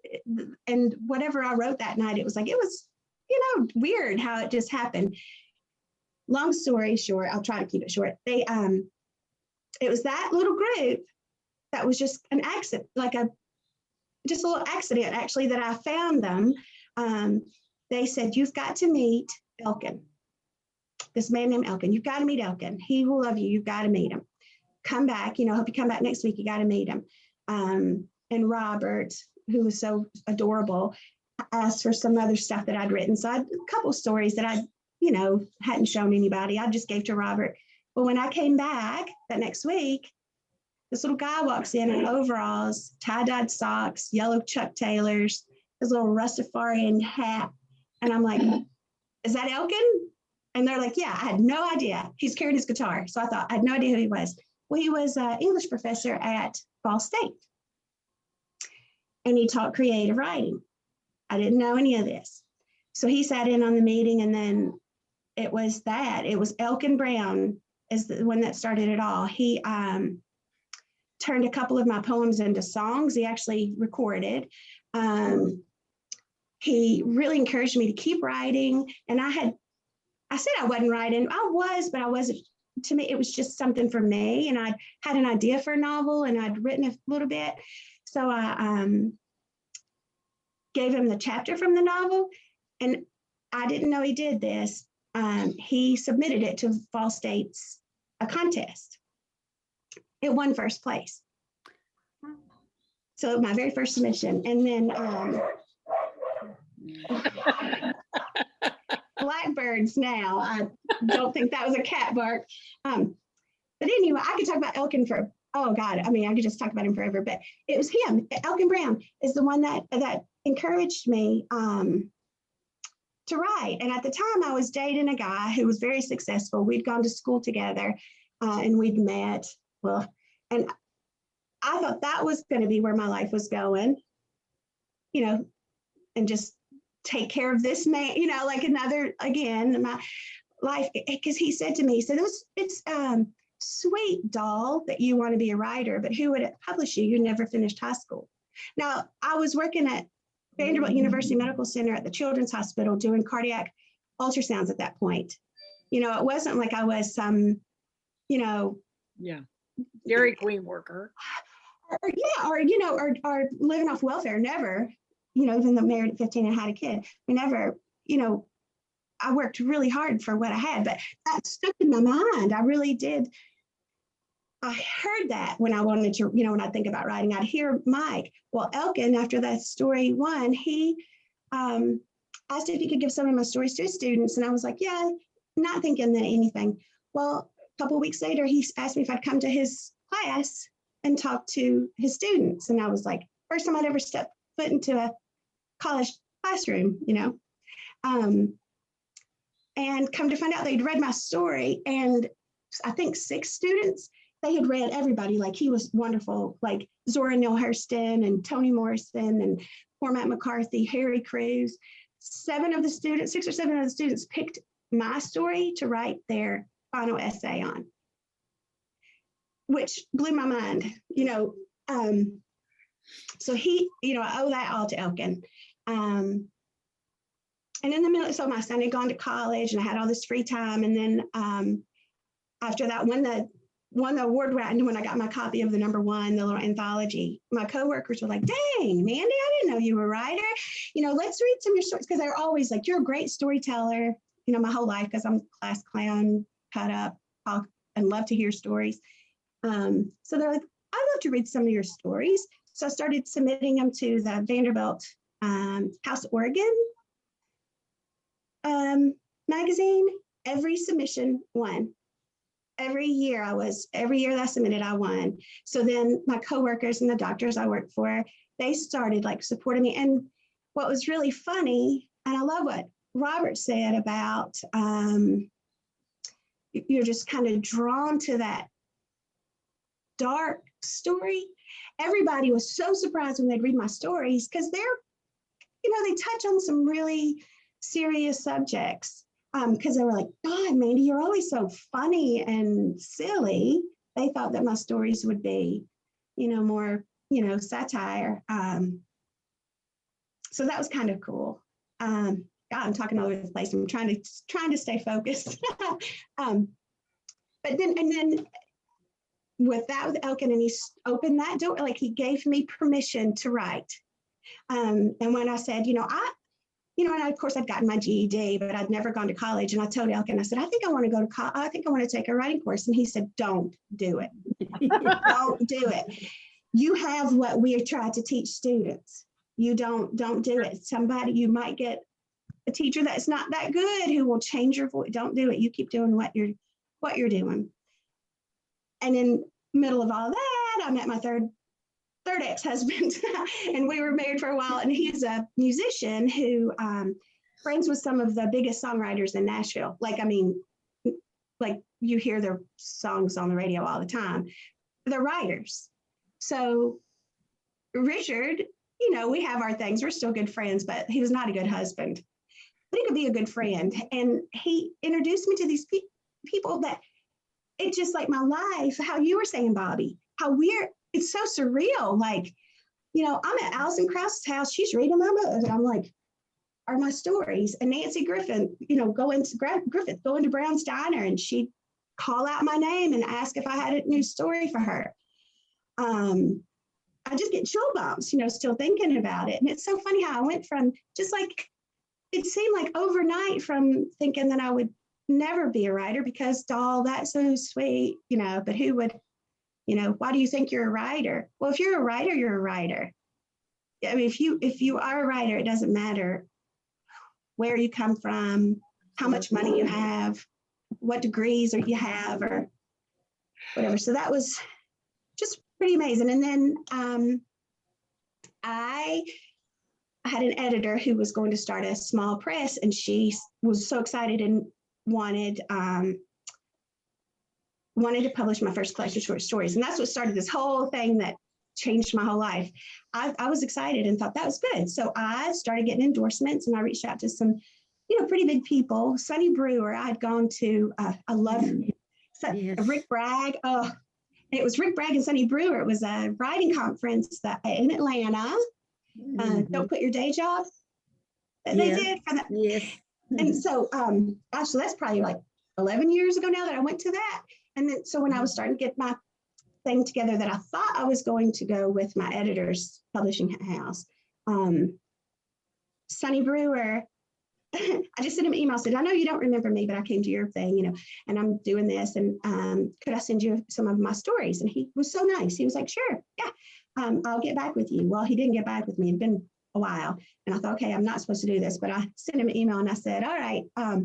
And whatever I wrote that night, it was, you know, weird how it just happened. Long story short, I'll try to keep it short. It was that little group that was just an accident, just a little accident actually, that I found them. They said, you've got to meet Elkin, this man named Elkin. You've got to meet Elkin. He will love you. You've got to meet him. Come back, you know, hope you come back next week. You got to meet him. And Robert, who was so adorable, asked for some other stuff that I'd written. So I had a couple of stories that I, you know, hadn't shown anybody. I just gave to Robert. But when I came back that next week, this little guy walks in overalls, tie-dyed socks, yellow Chuck Taylors, his little Rastafarian hat. And I'm like, is that Elkin? And they're like, yeah, I had no idea. He's carrying his guitar. So I thought, I had no idea who he was. Well, he was an English professor at Ball State. And he taught creative writing. I didn't know any of this. So he sat in on the meeting, and then it was Elkin Brown is the one that started it all. He turned a couple of my poems into songs. He actually recorded. He really encouraged me to keep writing. And I said I wasn't writing. I was, but I wasn't. To me, it was just something for me. And I had an idea for a novel, and I'd written a little bit. So I gave him the chapter from the novel, and I didn't know he did this. He submitted it to Fall State's a contest. It won first place. So my very first submission. And then Blackbirds now. I don't think that was a cat bark. But anyway, I could talk about Elkin for, oh God, I mean, I could just talk about him forever, but it was him. Elkin Brown is the one that encouraged me to write. And at the time I was dating a guy who was very successful. We'd gone to school together and we'd met. Well, and I thought that was going to be where my life was going, you know, and just take care of this man, you know, like another, again, my life. Because he said to me, he said, it's sweet, doll, that you want to be a writer, but who would publish you? You never finished high school. Now, I was working at Vanderbilt University Medical Center at the Children's Hospital doing cardiac ultrasounds at that point. You know, it wasn't like I was some, you know, Yeah. Dairy Queen worker. Or living off welfare. Never, you know, even though married at 15 and had a kid, we never, you know, I worked really hard for what I had, but that stuck in my mind. I really did. I heard that when I wanted to, you know, when I think about writing, I'd hear Mike. Well, Elkin, after that story won, he asked if he could give some of my stories to his students. And I was like, yeah, not thinking that anything. Well, a couple of weeks later, he asked me if I'd come to his class and talk to his students. And I was like, first time I'd ever stepped foot into a college classroom, you know. And come to find out they'd read my story. And I think 6 students, they had read everybody. Like, he was wonderful, like Zora Neale Hurston and Toni Morrison and Cormac McCarthy, Harry Crews. 6 or 7 of the students picked my story to write their final essay on, which blew my mind, you know. So he, you know, I owe that all to Elkin. And in the middle, so my son had gone to college and I had all this free time. And then after that, won the award when I got my copy of the #1, the little anthology, my coworkers were like, dang, Mandy, I didn't know you were a writer. You know, let's read some of your stories. Because they're always like, you're a great storyteller, you know, my whole life, because I'm a class clown, cut up, talk, and love to hear stories. So they're like, I'd love to read some of your stories. So I started submitting them to the Vanderbilt House Oregon magazine. Every submission won. Every year that I submitted, I won. So then my coworkers and the doctors I worked for, they started like supporting me. And what was really funny, and I love what Robert said about you're just kind of drawn to that dark story. Everybody was so surprised when they'd read my stories because they're, you know, they touch on some really serious subjects. Because they were like, God, Mandy, you're always so funny and silly. They thought that my stories would be, you know, more, you know, satire. So that was kind of cool. God, I'm talking all over the place. I'm trying to stay focused. But then with Elkin, and he opened that door, like he gave me permission to write. And when I said, and of course I'd gotten my GED, but I'd never gone to college. And I told Elkin, I said, I think I want to go to college. I think I want to take a writing course. And he said, don't do it. Don't do it. You have what we try to teach students. You don't do it. You might get a teacher that's not that good who will change your voice. Don't do it. You keep doing what you're doing. And in the middle of all that, I met my third ex-husband and we were married for a while, and he's a musician who friends with some of the biggest songwriters in Nashville. Like you hear their songs on the radio all the time. They're writers. So Richard, you know, we have our things. We're still good friends, but he was not a good husband. But he could be a good friend. And he introduced me to these people that it's just like my life, how you were saying, Bobbi, how weird. It's so surreal. Like, you know, I'm at Alison Krause's house. She's reading my book. And I'm like, are my stories? And Nancy Griffith, you know, go into Brown's Diner, and she'd call out my name and ask if I had a new story for her. I just get chill bumps, you know, still thinking about it. And it's so funny how I went from just like, it seemed like overnight from thinking that I would never be a writer because, doll, that's so sweet, you know, but who would, you know, why do you think you're a writer? Well, if you're a writer, you're a writer. I mean, if you are a writer, it doesn't matter where you come from, how much money you have, what degrees or you have, or whatever. So that was just pretty amazing. And then I had an editor who was going to start a small press, and she was so excited and wanted to publish my first collection of short stories. And that's what started this whole thing that changed my whole life. I was excited and thought that was good. So I started getting endorsements, and I reached out to some, pretty big people. Sonny Brewer, I'd gone to, I love Rick Bragg. Oh, it was Rick Bragg and Sonny Brewer. It was a writing conference in Atlanta. Don't quit your day job. They did for that. Yes. And so, so that's probably like 11 years ago now that I went to that. And then, so when I was starting to get my thing together, that I thought I was going to go with my editor's publishing house, Sonny Brewer, I just sent him an email, said, I know you don't remember me, but I came to your thing, and I'm doing this, and could I send you some of my stories? And he was so nice. He was like, sure, yeah, I'll get back with you. Well, he didn't get back with me. It'd been a while. And I thought, okay, I'm not supposed to do this, but I sent him an email and I said, all right, I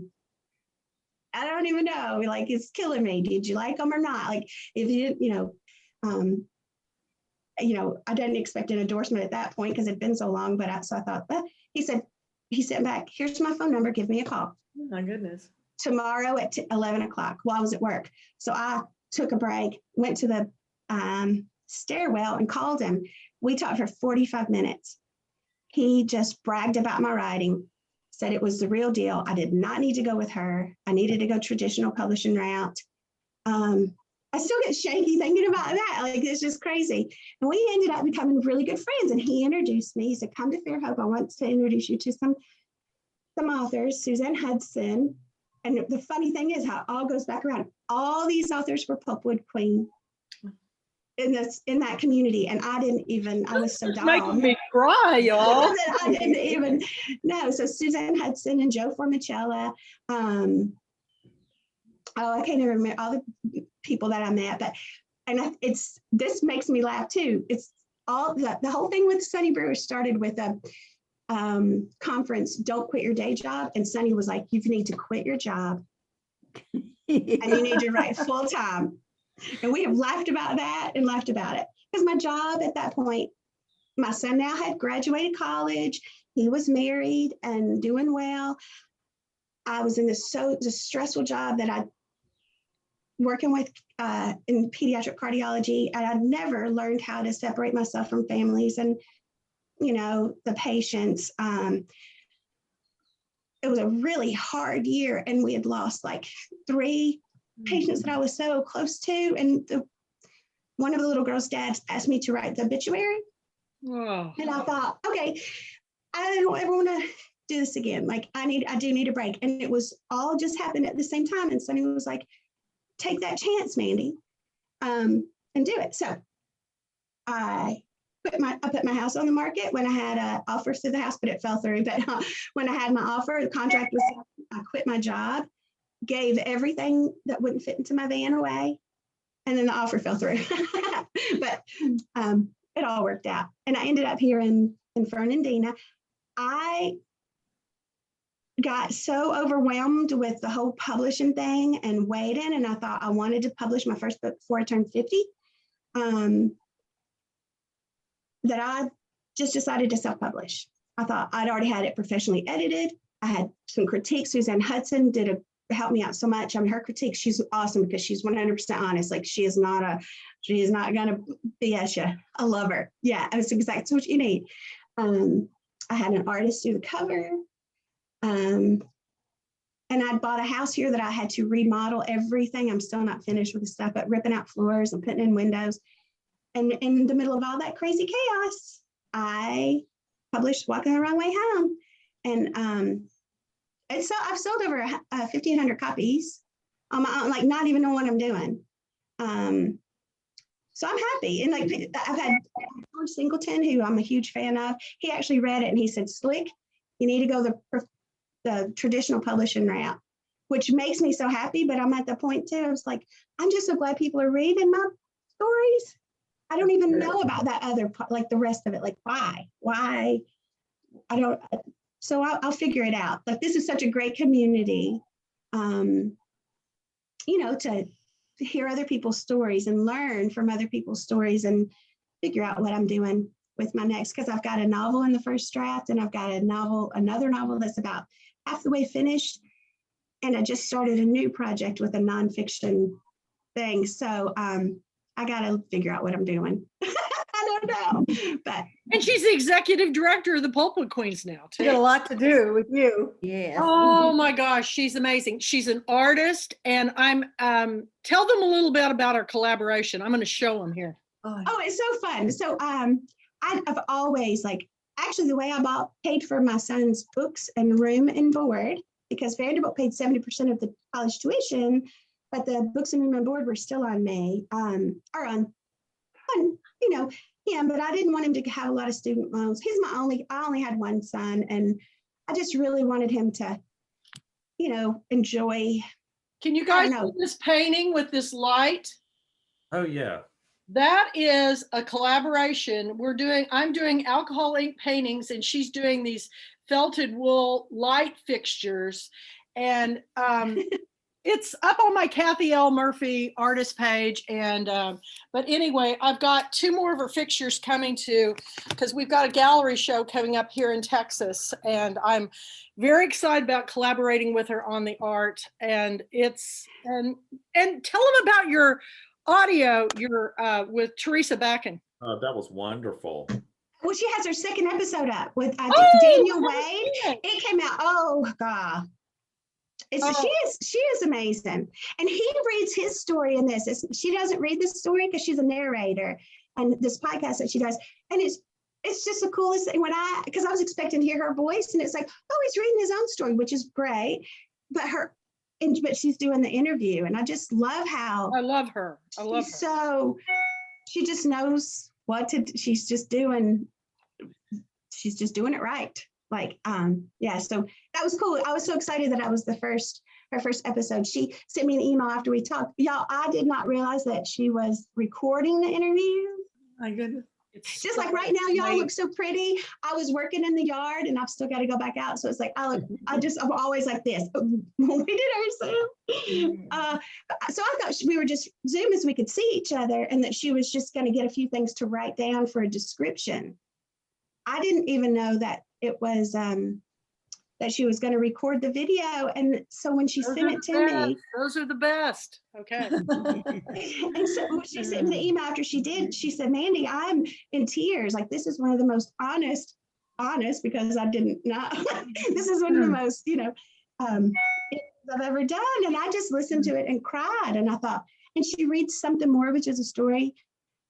don't even know, like, it's killing me. Did you like them or not? Like, if you, I didn't expect an endorsement at that point because it'd been so long, but so I thought, he sent back, here's my phone number, give me a call. Oh, my goodness. Tomorrow at 11 o'clock while I was at work. So I took a break, went to the stairwell and called him. We talked for 45 minutes. He just bragged about my writing, said it was the real deal. I did not need to go with her. I needed to go traditional publishing route. I still get shaky thinking about that. Like, it's just crazy. And we ended up becoming really good friends. And he introduced me. He said, come to Fairhope. I want to introduce you to some authors, Suzanne Hudson. And the funny thing is how it all goes back around. All these authors were Pulpwood Queen in that community. And I was so dumb. Making me cry, y'all. I didn't even know. So Suzanne Hudson and Joe Formicella, I can't even remember all the people that I met, but this makes me laugh too. It's all the whole thing with Sonny Brewer started with a conference, Don't Quit Your Day Job. And Sonny was like, you need to quit your job and you need to write full time. And we have laughed about that and laughed about it because my job at that point, my son now had graduated college. He was married and doing well. I was in this stressful job that I working with in pediatric cardiology, and I never learned how to separate myself from families and, the patients. It was a really hard year, and we had lost like 3 patients that I was so close to. And one of the little girls' dads asked me to write the obituary. Oh. And I thought, okay, I don't ever want to do this again. Like, I do need a break. And it was all just happened at the same time. And Sonny was like, take that chance, Mandy, and do it. So I put my house on the market when I had an offer through the house, but it fell through. But when I had my offer, the contract was, I quit my job, gave everything that wouldn't fit into my van away, and then the offer fell through. But it all worked out. And I ended up here in Fernandina. I got so overwhelmed with the whole publishing thing and waiting, and I thought I wanted to publish my first book before I turned 50, that I just decided to self-publish. I thought I'd already had it professionally edited. I had some critiques. Suzanne Hudson helped me out so much. I mean, her critiques, she's awesome because she's 100% honest. Like, she is not gonna BS you. I love her. Yeah, that's exactly what you need. I had an artist do the cover. And I'd bought a house here that I had to remodel everything. I'm still not finished with the stuff, but ripping out floors and putting in windows. And in the middle of all that crazy chaos, I published Walking the Wrong Way Home. And I've sold over 1,500 copies on my own, like, not even knowing what I'm doing. So I'm happy. And like, I've had George Singleton, who I'm a huge fan of. He actually read it and he said, Slick, you need to go the traditional publishing route, which makes me so happy. But I'm at the point too, I was like, I'm just so glad people are reading my stories. I don't even know about that other part, like the rest of it. Like, why? I don't, So I'll figure it out. Like, this is such a great community, you know, to hear other people's stories and learn from other people's stories and figure out what I'm doing with my next, because I've got a novel in the first draft, and I've got another novel that's about half the way finished. And I just started a new project with a nonfiction thing. So I got to figure out what I'm doing. I don't know, but. And she's the executive director of the Pulpit Queens now, You got a too. lot to do with you. Yes. Oh my gosh, she's amazing. She's an artist, and I'm tell them a little bit about our collaboration. I'm going to show them here. Oh, it's so fun. So I've always, like, actually the way I paid for my son's books and room and board, because Vanderbilt paid 70% of the college tuition, but the books and room and board were still on me, or on you know, him, but I didn't want him to have a lot of student loans. I only had one son, and I just really wanted him to, you know, enjoy. Can you guys know. see this painting with this light? Oh, yeah. That is a collaboration. I'm doing alcohol ink paintings, and she's doing these felted wool light fixtures. And it's up on my Kathy L. Murphy artist page. And but anyway, I've got 2 more of her fixtures coming because we've got a gallery show coming up here in Texas, and I'm very excited about collaborating with her on the art. And and tell them about your audio, with Teresa Backen. That was wonderful. Well, she has her second episode up with Oh, Daniel Wade. It came out. Oh God. She is amazing. And he reads his story in this. She doesn't read this story because she's a narrator, and this podcast that she does. And it's just the coolest thing because I was expecting to hear her voice, and it's like, oh, he's reading his own story, which is great. But she's doing the interview, and I just love how I love her. So she just knows what to do. She's just doing it right. Like, yeah, so that was cool. I was so excited that I was her first episode. She sent me an email after we talked. Y'all, I did not realize that she was recording the interview. My goodness. It's just like right now, y'all look so pretty. I was working in the yard, and I've still got to go back out. So it's like, I'm always like this. We did ourselves. So I thought we were just Zoom as we could see each other, and that she was just going to get a few things to write down for a description. I didn't even know that it was that she was going to record the video. And so when she sent it to me, those are the best. Okay. and so when she sent me the email after she did, she said, Mandy, I'm in tears. Like, this is one of the most honest, because I didn't know. This is one of the most, I've ever done. And I just listened to it and cried. And I thought, and she reads something more, which is a story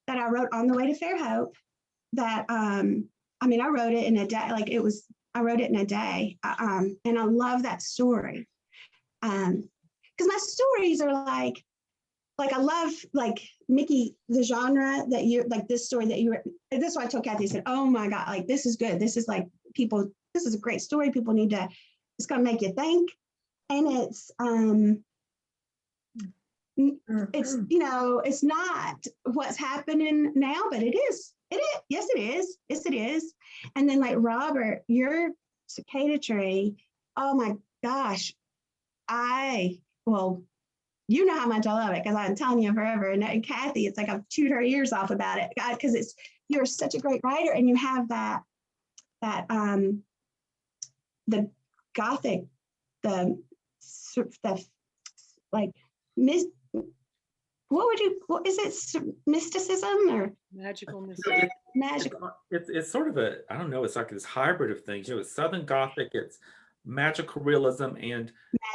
that I wrote on the way to Fairhope that, I wrote it in a day. I wrote it in a day. And I love that story. Because my stories are like I love, like, Mickey, the genre that you, like, this story that you, this is why I told Kathy, I said, oh my God, like, this is good. This is like this is a great story. People need to, it's going to make you think. And it's it's not what's happening now, but it is. Yes, it is. Yes, it is. And then, like, Robert, your cicada tree, oh my gosh, you know how much I love it, because I've been telling you forever. And Kathy, it's like I've chewed her ears off about it, because you're such a great writer, and you have that the Gothic, the like what is it, mysticism or magical mysticism? It's sort of I don't know, it's like this hybrid of things. It's Southern Gothic, it's magical realism, and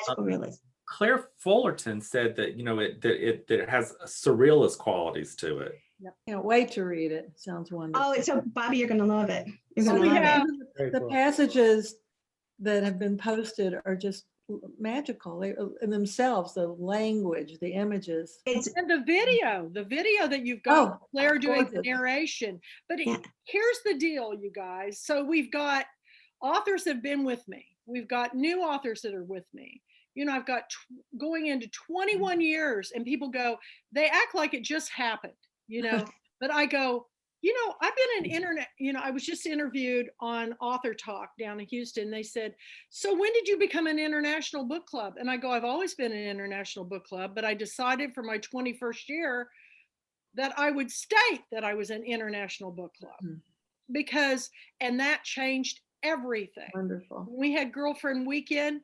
magical realism. Claire Fullerton said that it has surrealist qualities to it. Can't wait to read it. Sounds wonderful. Oh, so Bobbi, you're going to love it. You're So going we to love have- it. The passages that have been posted are just magical in themselves. The language, the images. And the video that you've got, Claire doing the gorgeous. narration. But Yeah. here's the deal, you guys. So we've got authors that have been with me. We've got new authors that are with me. I've got going into 21 years, and people go, they act like it just happened, but I go, I've been in internet, I was just interviewed on Author Talk down in Houston. They said, so when did you become an international book club? And I go, I've always been an international book club, but I decided for my 21st year that I would state that I was an international book club and that changed everything. Wonderful. When we had Girlfriend Weekend,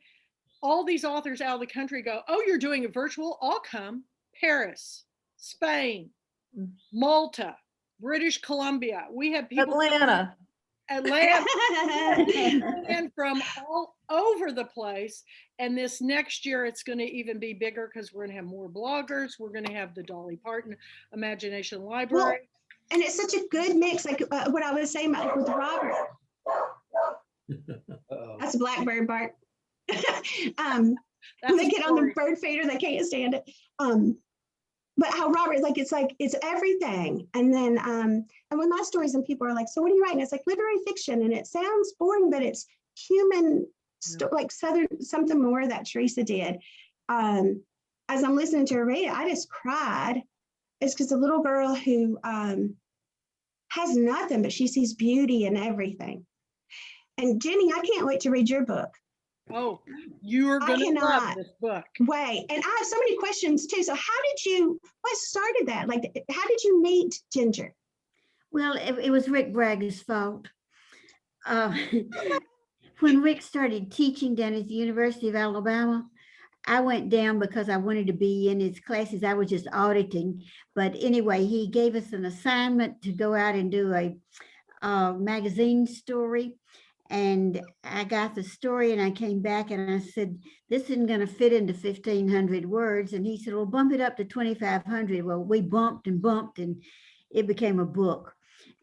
all these authors out of the country go, oh, you're doing a virtual? I'll come. Paris, Spain, Malta, British Columbia. We have people Atlanta. and from all over the place. And this next year, it's going to even be bigger because we're going to have more bloggers. We're going to have the Dolly Parton Imagination Library. And it's such a good mix, like what I was saying about with Robert. That's a blackbird bark. When they get on the bird feeder, they can't stand it. But how Robert, it's everything. And then, and with my stories, and people are like, so what are you writing? It's like literary fiction, and it sounds boring, but it's human, like Southern, something more that Teresa did. As I'm listening to her read it, I just cried. It's because a little girl who has nothing, but she sees beauty in everything. And Jennie, I can't wait to read your book. Oh, you're going to love this book. Wait, and I have so many questions too. So what started that? Like, how did you meet Ginger? Well, it was Rick Bragg's fault. When Rick started teaching down at the University of Alabama, I went down because I wanted to be in his classes. I was just auditing. But anyway, he gave us an assignment to go out and do a magazine story. And I got the story, and I came back and I said, this isn't going to fit into 1,500 words. And he said, well, bump it up to 2,500. Well, we bumped, and it became a book.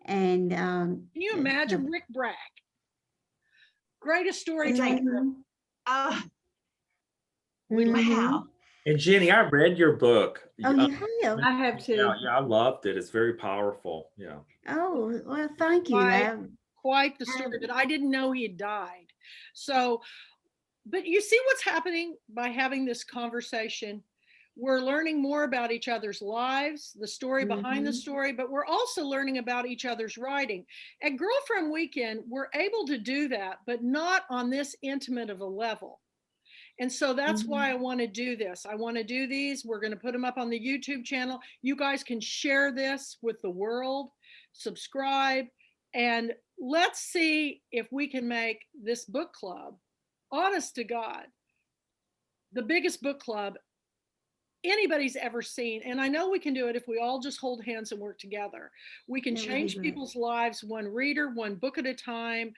And can you imagine Rick Bragg? Greatest storyteller. Wow. And Jennie, I read your book. Oh, you have? I have too. Yeah, I loved it. It's very powerful. Yeah. Oh, well, thank you. Quite the story, but I didn't know he had died. So, but you see what's happening by having this conversation. We're learning more about each other's lives, the story behind the story, but we're also learning about each other's writing. At Girlfriend Weekend, we're able to do that, but not on this intimate of a level. And so that's why I want to do this. I want to do these. We're going to put them up on the YouTube channel. You guys can share this with the world, subscribe, and let's see if we can make this book club, honest to God, the biggest book club anybody's ever seen. And I know we can do it if we all just hold hands and work together. We can change people's lives, one reader, one book at a time.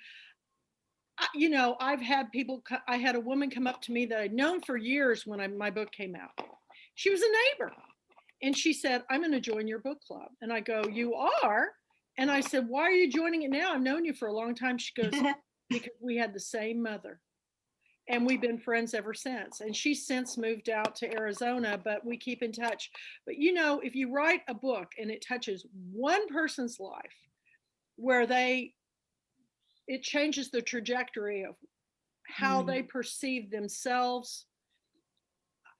I've had I had a woman come up to me that I'd known for years when my book came out. She was a neighbor. And she said, I'm going to join your book club. And I go, you are? And I said, why are you joining it now? I've known you for a long time. She goes, because we had the same mother. And we've been friends ever since. And she's since moved out to Arizona, but we keep in touch. But if you write a book and it touches one person's life where it changes the trajectory of how they perceive themselves.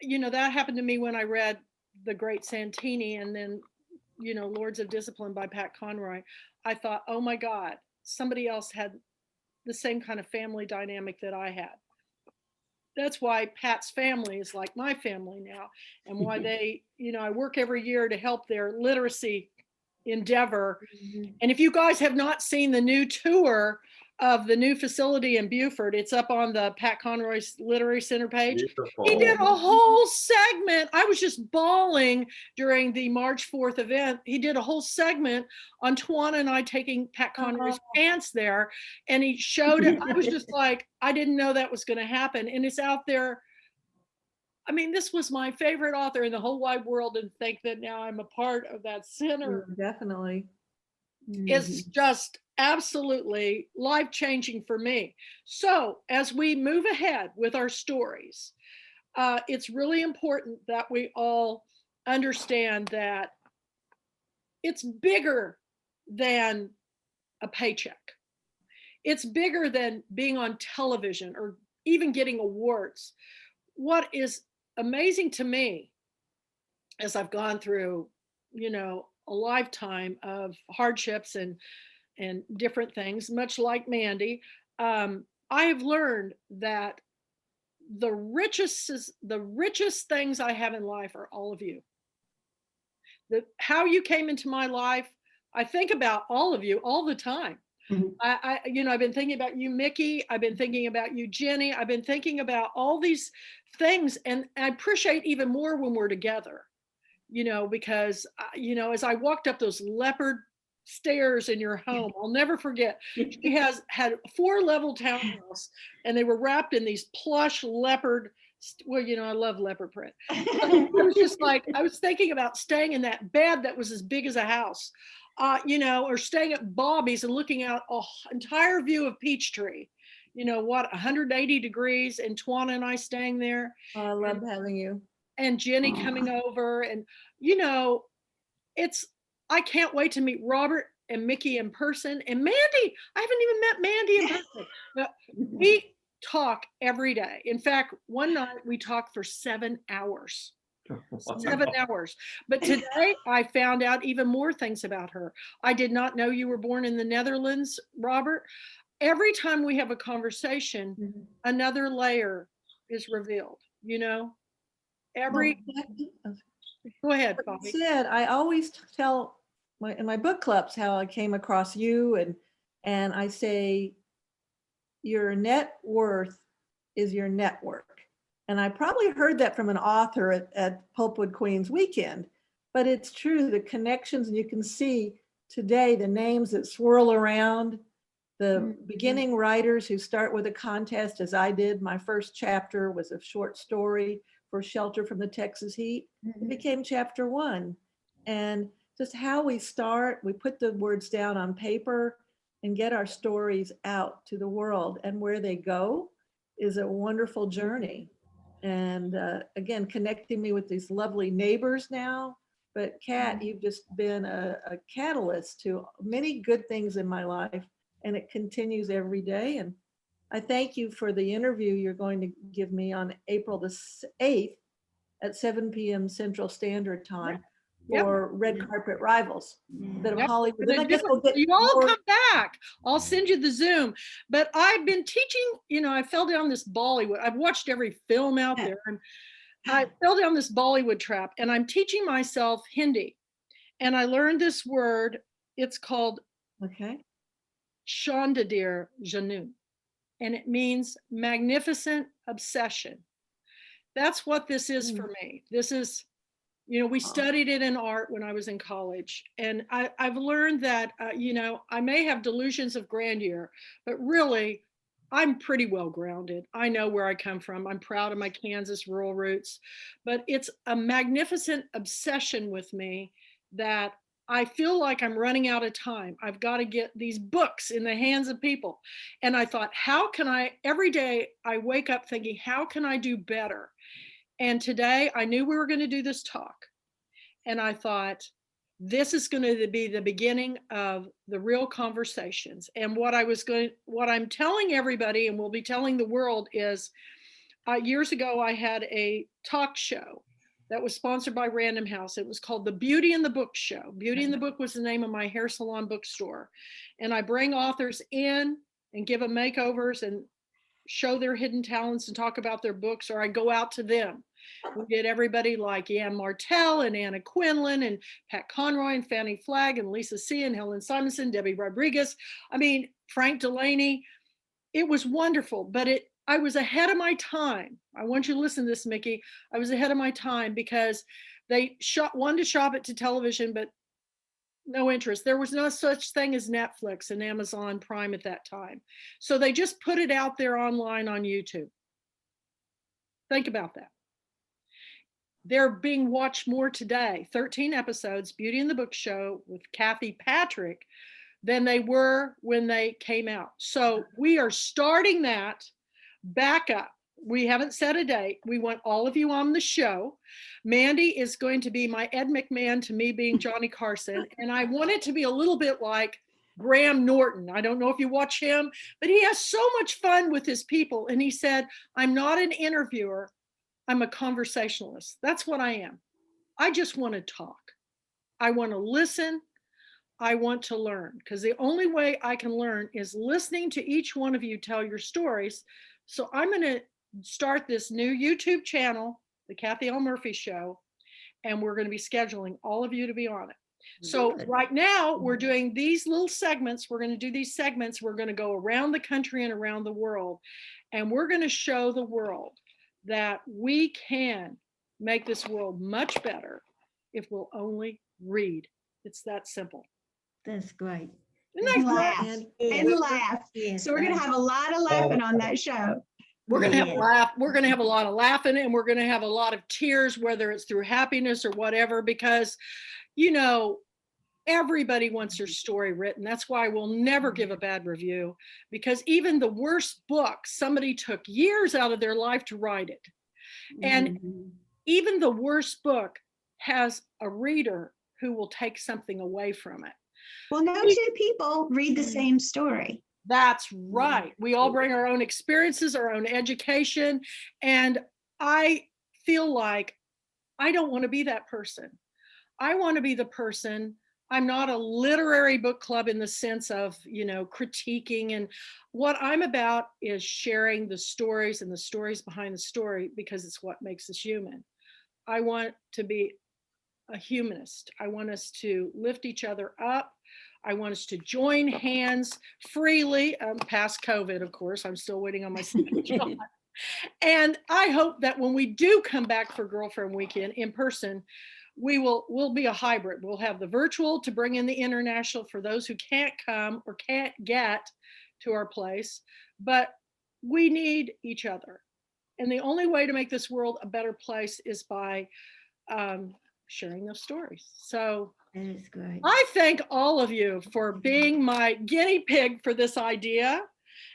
That happened to me when I read The Great Santini and then Lords of Discipline by Pat Conroy. I thought, oh my God, somebody else had the same kind of family dynamic that I had. That's why Pat's family is like my family now, and why they, I work every year to help their literacy endeavor. And if you guys have not seen the new tour of the new facility in Beaufort, it's up on the Pat Conroy's Literary Center page. Beautiful. He did a whole segment. I was just bawling during the March 4th event. He did a whole segment on Tawana and I taking Pat Conroy's pants there. And he showed it. I was just like, I didn't know that was going to happen. And it's out there. I mean, this was my favorite author in the whole wide world, and think that now I'm a part of that center. Definitely. It's just absolutely life-changing for me. So as we move ahead with our stories, it's really important that we all understand that it's bigger than a paycheck. It's bigger than being on television or even getting awards. What is amazing to me as I've gone through, a lifetime of hardships and different things, much like Mandy. I have learned that the richest things I have in life are all of you. How you came into my life, I think about all of you all the time. Mhm. I've been thinking about you, Mickey. I've been thinking about you, Jennie. I've been thinking about all these things, and I appreciate even more when we're together. Because as I walked up those leopard stairs in your home, I'll never forget. She had 4-level townhouse, and they were wrapped in these plush leopard. Well, I love leopard print. I was just like, I was thinking about staying in that bed that was as big as a house, or staying at Bobbi's and looking out an entire view of Peachtree. 180 degrees, and Twana and I staying there. Oh, I love having you. And Jennie Aw. coming over, and I can't wait to meet Robert and Mickey in person, and Mandy. I haven't even met Mandy in person. But we talk every day. In fact, one night we talked for 7 hours. 7 hours. But today I found out even more things about her. I did not know you were born in the Netherlands, Robert. Every time we have a conversation, Mhm. another layer is revealed, every Well, Go ahead, like Bobby. you said, I always tell in my book clubs how I came across you, and I say your net worth is your network. And I probably heard that from an author at Pulpwood Queens weekend, but it's true. The connections, and you can see today the names that swirl around, the beginning writers who start with a contest, as I did. My first chapter was a short story for Shelter from the Texas Heat. It became chapter 1. And just how we start, we put the words down on paper and get our stories out to the world, and where they go is a wonderful journey. And again, connecting me with these lovely neighbors now. But Kat, you've just been a catalyst to many good things in my life, and it continues every day. And I thank you for the interview you're going to give me on April the 8th at 7 p.m. Central Standard Time Yep. for Red Carpet Rivals. Bit of Yep. Hollywood. Then I Gonna guess do we'll it. get You all more. come back. I'll send you the Zoom. But I've been teaching, I fell down this Bollywood. I've watched every film out there, and I fell down this Bollywood trap, and I'm teaching myself Hindi. And I learned this word. It's called Okay. Chandadir Janu, and it means magnificent obsession. That's what this is for me. This is, we studied it in art when I was in college. And I've learned that, I may have delusions of grandeur, but really, I'm pretty well grounded. I know where I come from. I'm proud of my Kansas rural roots, but it's a magnificent obsession with me that I feel like I'm running out of time. I've got to get these books in the hands of people. And I thought, every day I wake up thinking, how can I do better? And today I knew we were going to do this talk. And I thought, this is going to be the beginning of the real conversations. And what I'm telling everybody, and we'll be telling the world, is years ago, I had a talk show that was sponsored by Random House. It was called the Beauty in the Book Show. Beauty in the Book was the name of my hair salon bookstore. And I bring authors in and give them makeovers and show their hidden talents and talk about their books, or I go out to them. We did everybody like Ann Martell and Anna Quinlan and Pat Conroy and Fannie Flagg and Lisa C. and Helen Simonson, Debbie Rodriguez. Frank Delaney. It was wonderful, but I was ahead of my time. I want you to listen to this, Mickey. I was ahead of my time because they wanted to shop it to television, but no interest. There was no such thing as Netflix and Amazon Prime at that time. So they just put it out there online on YouTube. Think about that. They're being watched more today, 13 episodes, Beauty in the Book Show with Kathy Patrick, than they were when they came out. So we are starting that back up. We haven't set a date. We want all of you on the show. Mandy is going to be my Ed McMahon to me being Johnny Carson. And I want it to be a little bit like Graham Norton. I don't know if you watch him, but he has so much fun with his people. And he said, I'm not an interviewer. I'm a conversationalist. That's what I am. I just want to talk. I want to listen. I want to learn, because the only way I can learn is listening to each one of you tell your stories. So I'm going to start this new YouTube channel, The Kathy L. Murphy Show, and we're going to be scheduling all of you to be on it. So Good. right now we're doing these little segments. We're going to do these segments. We're going to go around the country and around the world, and we're going to show the world that we can make this world much better if we'll only read. It's that simple. That's great. Isn't And that great? laugh, and Yes, laugh. yes, So we're gonna have a lot of laughing on that show. We're going to have a yes. laugh. We're going to have a lot of laughing, and we're going to have a lot of tears, whether it's through happiness or whatever, because, you know, everybody wants their story written. That's why we'll never give a bad review, because even the worst book, somebody took years out of their life to write it. And Mhm. even the worst book has a reader who will take something away from it. Well, no two people read the same story. That's right. We all bring our own experiences, our own education. And I feel like I don't want to be that person. I want to be the person. I'm not a literary book club in the sense of, you know, critiquing. And what I'm about is sharing the stories and the stories behind the story, because it's what makes us human. I want to be a humanist. I want us to lift each other up. I want us to join hands freely, past COVID, of course. I'm still waiting on my second shot. And I hope that when we do come back for Girlfriend Weekend in person, we'll be a hybrid. We'll have the virtual to bring in the international for those who can't come or can't get to our place, but we need each other. And the only way to make this world a better place is by sharing those stories. So That is great. I thank all of you for being my guinea pig for this idea.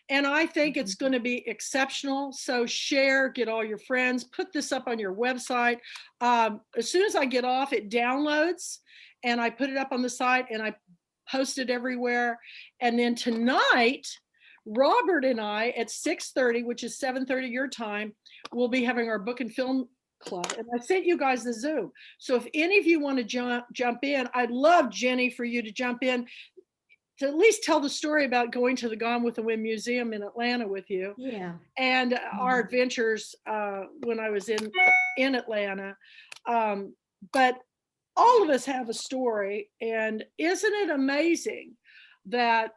And I think it's going to be exceptional. So share, get all your friends, put this up on your website. As soon as I get off, it downloads and I put it up on the site and I post it everywhere. And then tonight, Robert and I at 6:30, which is 7:30 your time, will be having our book and film club. And I sent you guys the Zoom. So if any of you want to jump in, I'd love, Jennie, for you to jump in to at least tell the story about going to the Gone with the Wind Museum in Atlanta with you, Yeah. and our adventures when I was in Atlanta. But all of us have a story, and isn't it amazing that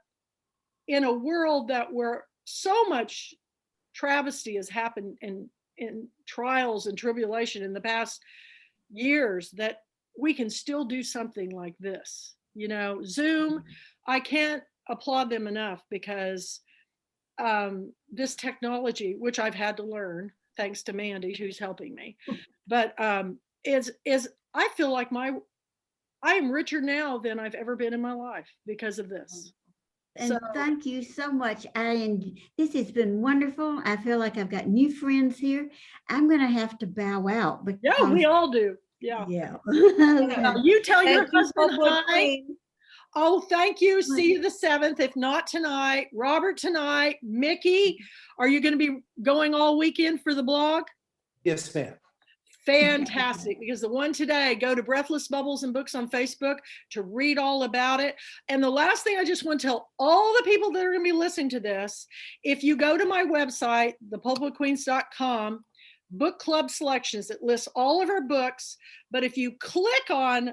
in a world that where so much travesty has happened in trials and tribulation in the past years, that we can still do something like this? You know, Zoom, I can't applaud them enough, because this technology, which I've had to learn thanks to Mandy, who's helping me, but is I feel like I am richer now than I've ever been in my life because of this. And So thank you so much. This has been wonderful. I feel like I've got new friends here. I'm going to have to bow out because yeah, we all do. Yeah. yeah. You tell your Thank you, husband Public hi. Queen. Oh, thank you. See you the 7th, if not tonight. Robert tonight. Mickey, are you going to be going all weekend for the blog? Yes, ma'am. Fantastic, because the one today, go to Breathless Bubbles and Books on Facebook to read all about it. And the last thing I just want to tell all the people that are going to be listening to this, if you go to my website, thepulpitqueens.com, book club selections, it lists all of our books. But if you click on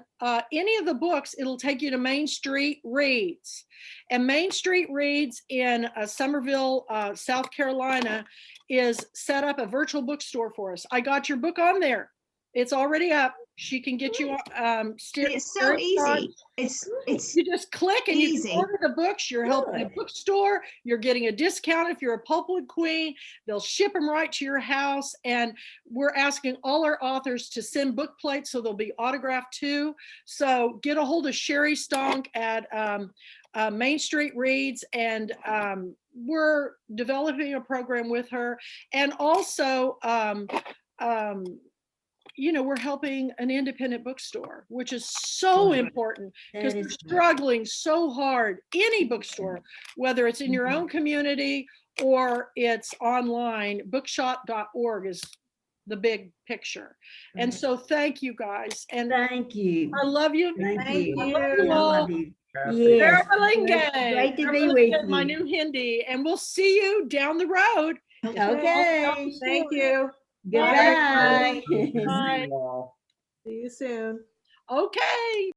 any of the books, it'll take you to Main Street Reads. And Main Street Reads in Somerville, South Carolina, is set up a virtual bookstore for us. I got your book on there. It's already up. She can get you It's so easy. It's you just click and you easy. can order the books. You're helping a bookstore. You're getting a discount if you're a pulpwood queen. They'll ship them right to your house. And we're asking all our authors to send book plates so they'll be autographed too. So get a hold of Sherry Stonk at Main Street Reads, and we're developing a program with her. And also, you know, we're helping an independent bookstore, which is so important, because they're struggling so hard. Any bookstore, whether it's in your own community or it's online, bookshop.org is the big picture. And so thank you guys. And Thank you. I love you. Thank you. I love I you all. love you. Kathy. Yes. Barbalinge. Great to be Barbalinge, with my you. new Hindi. And we'll see you down the road. Okay. Thank you. Goodbye. Good to see Bye. you all. See you soon. Okay.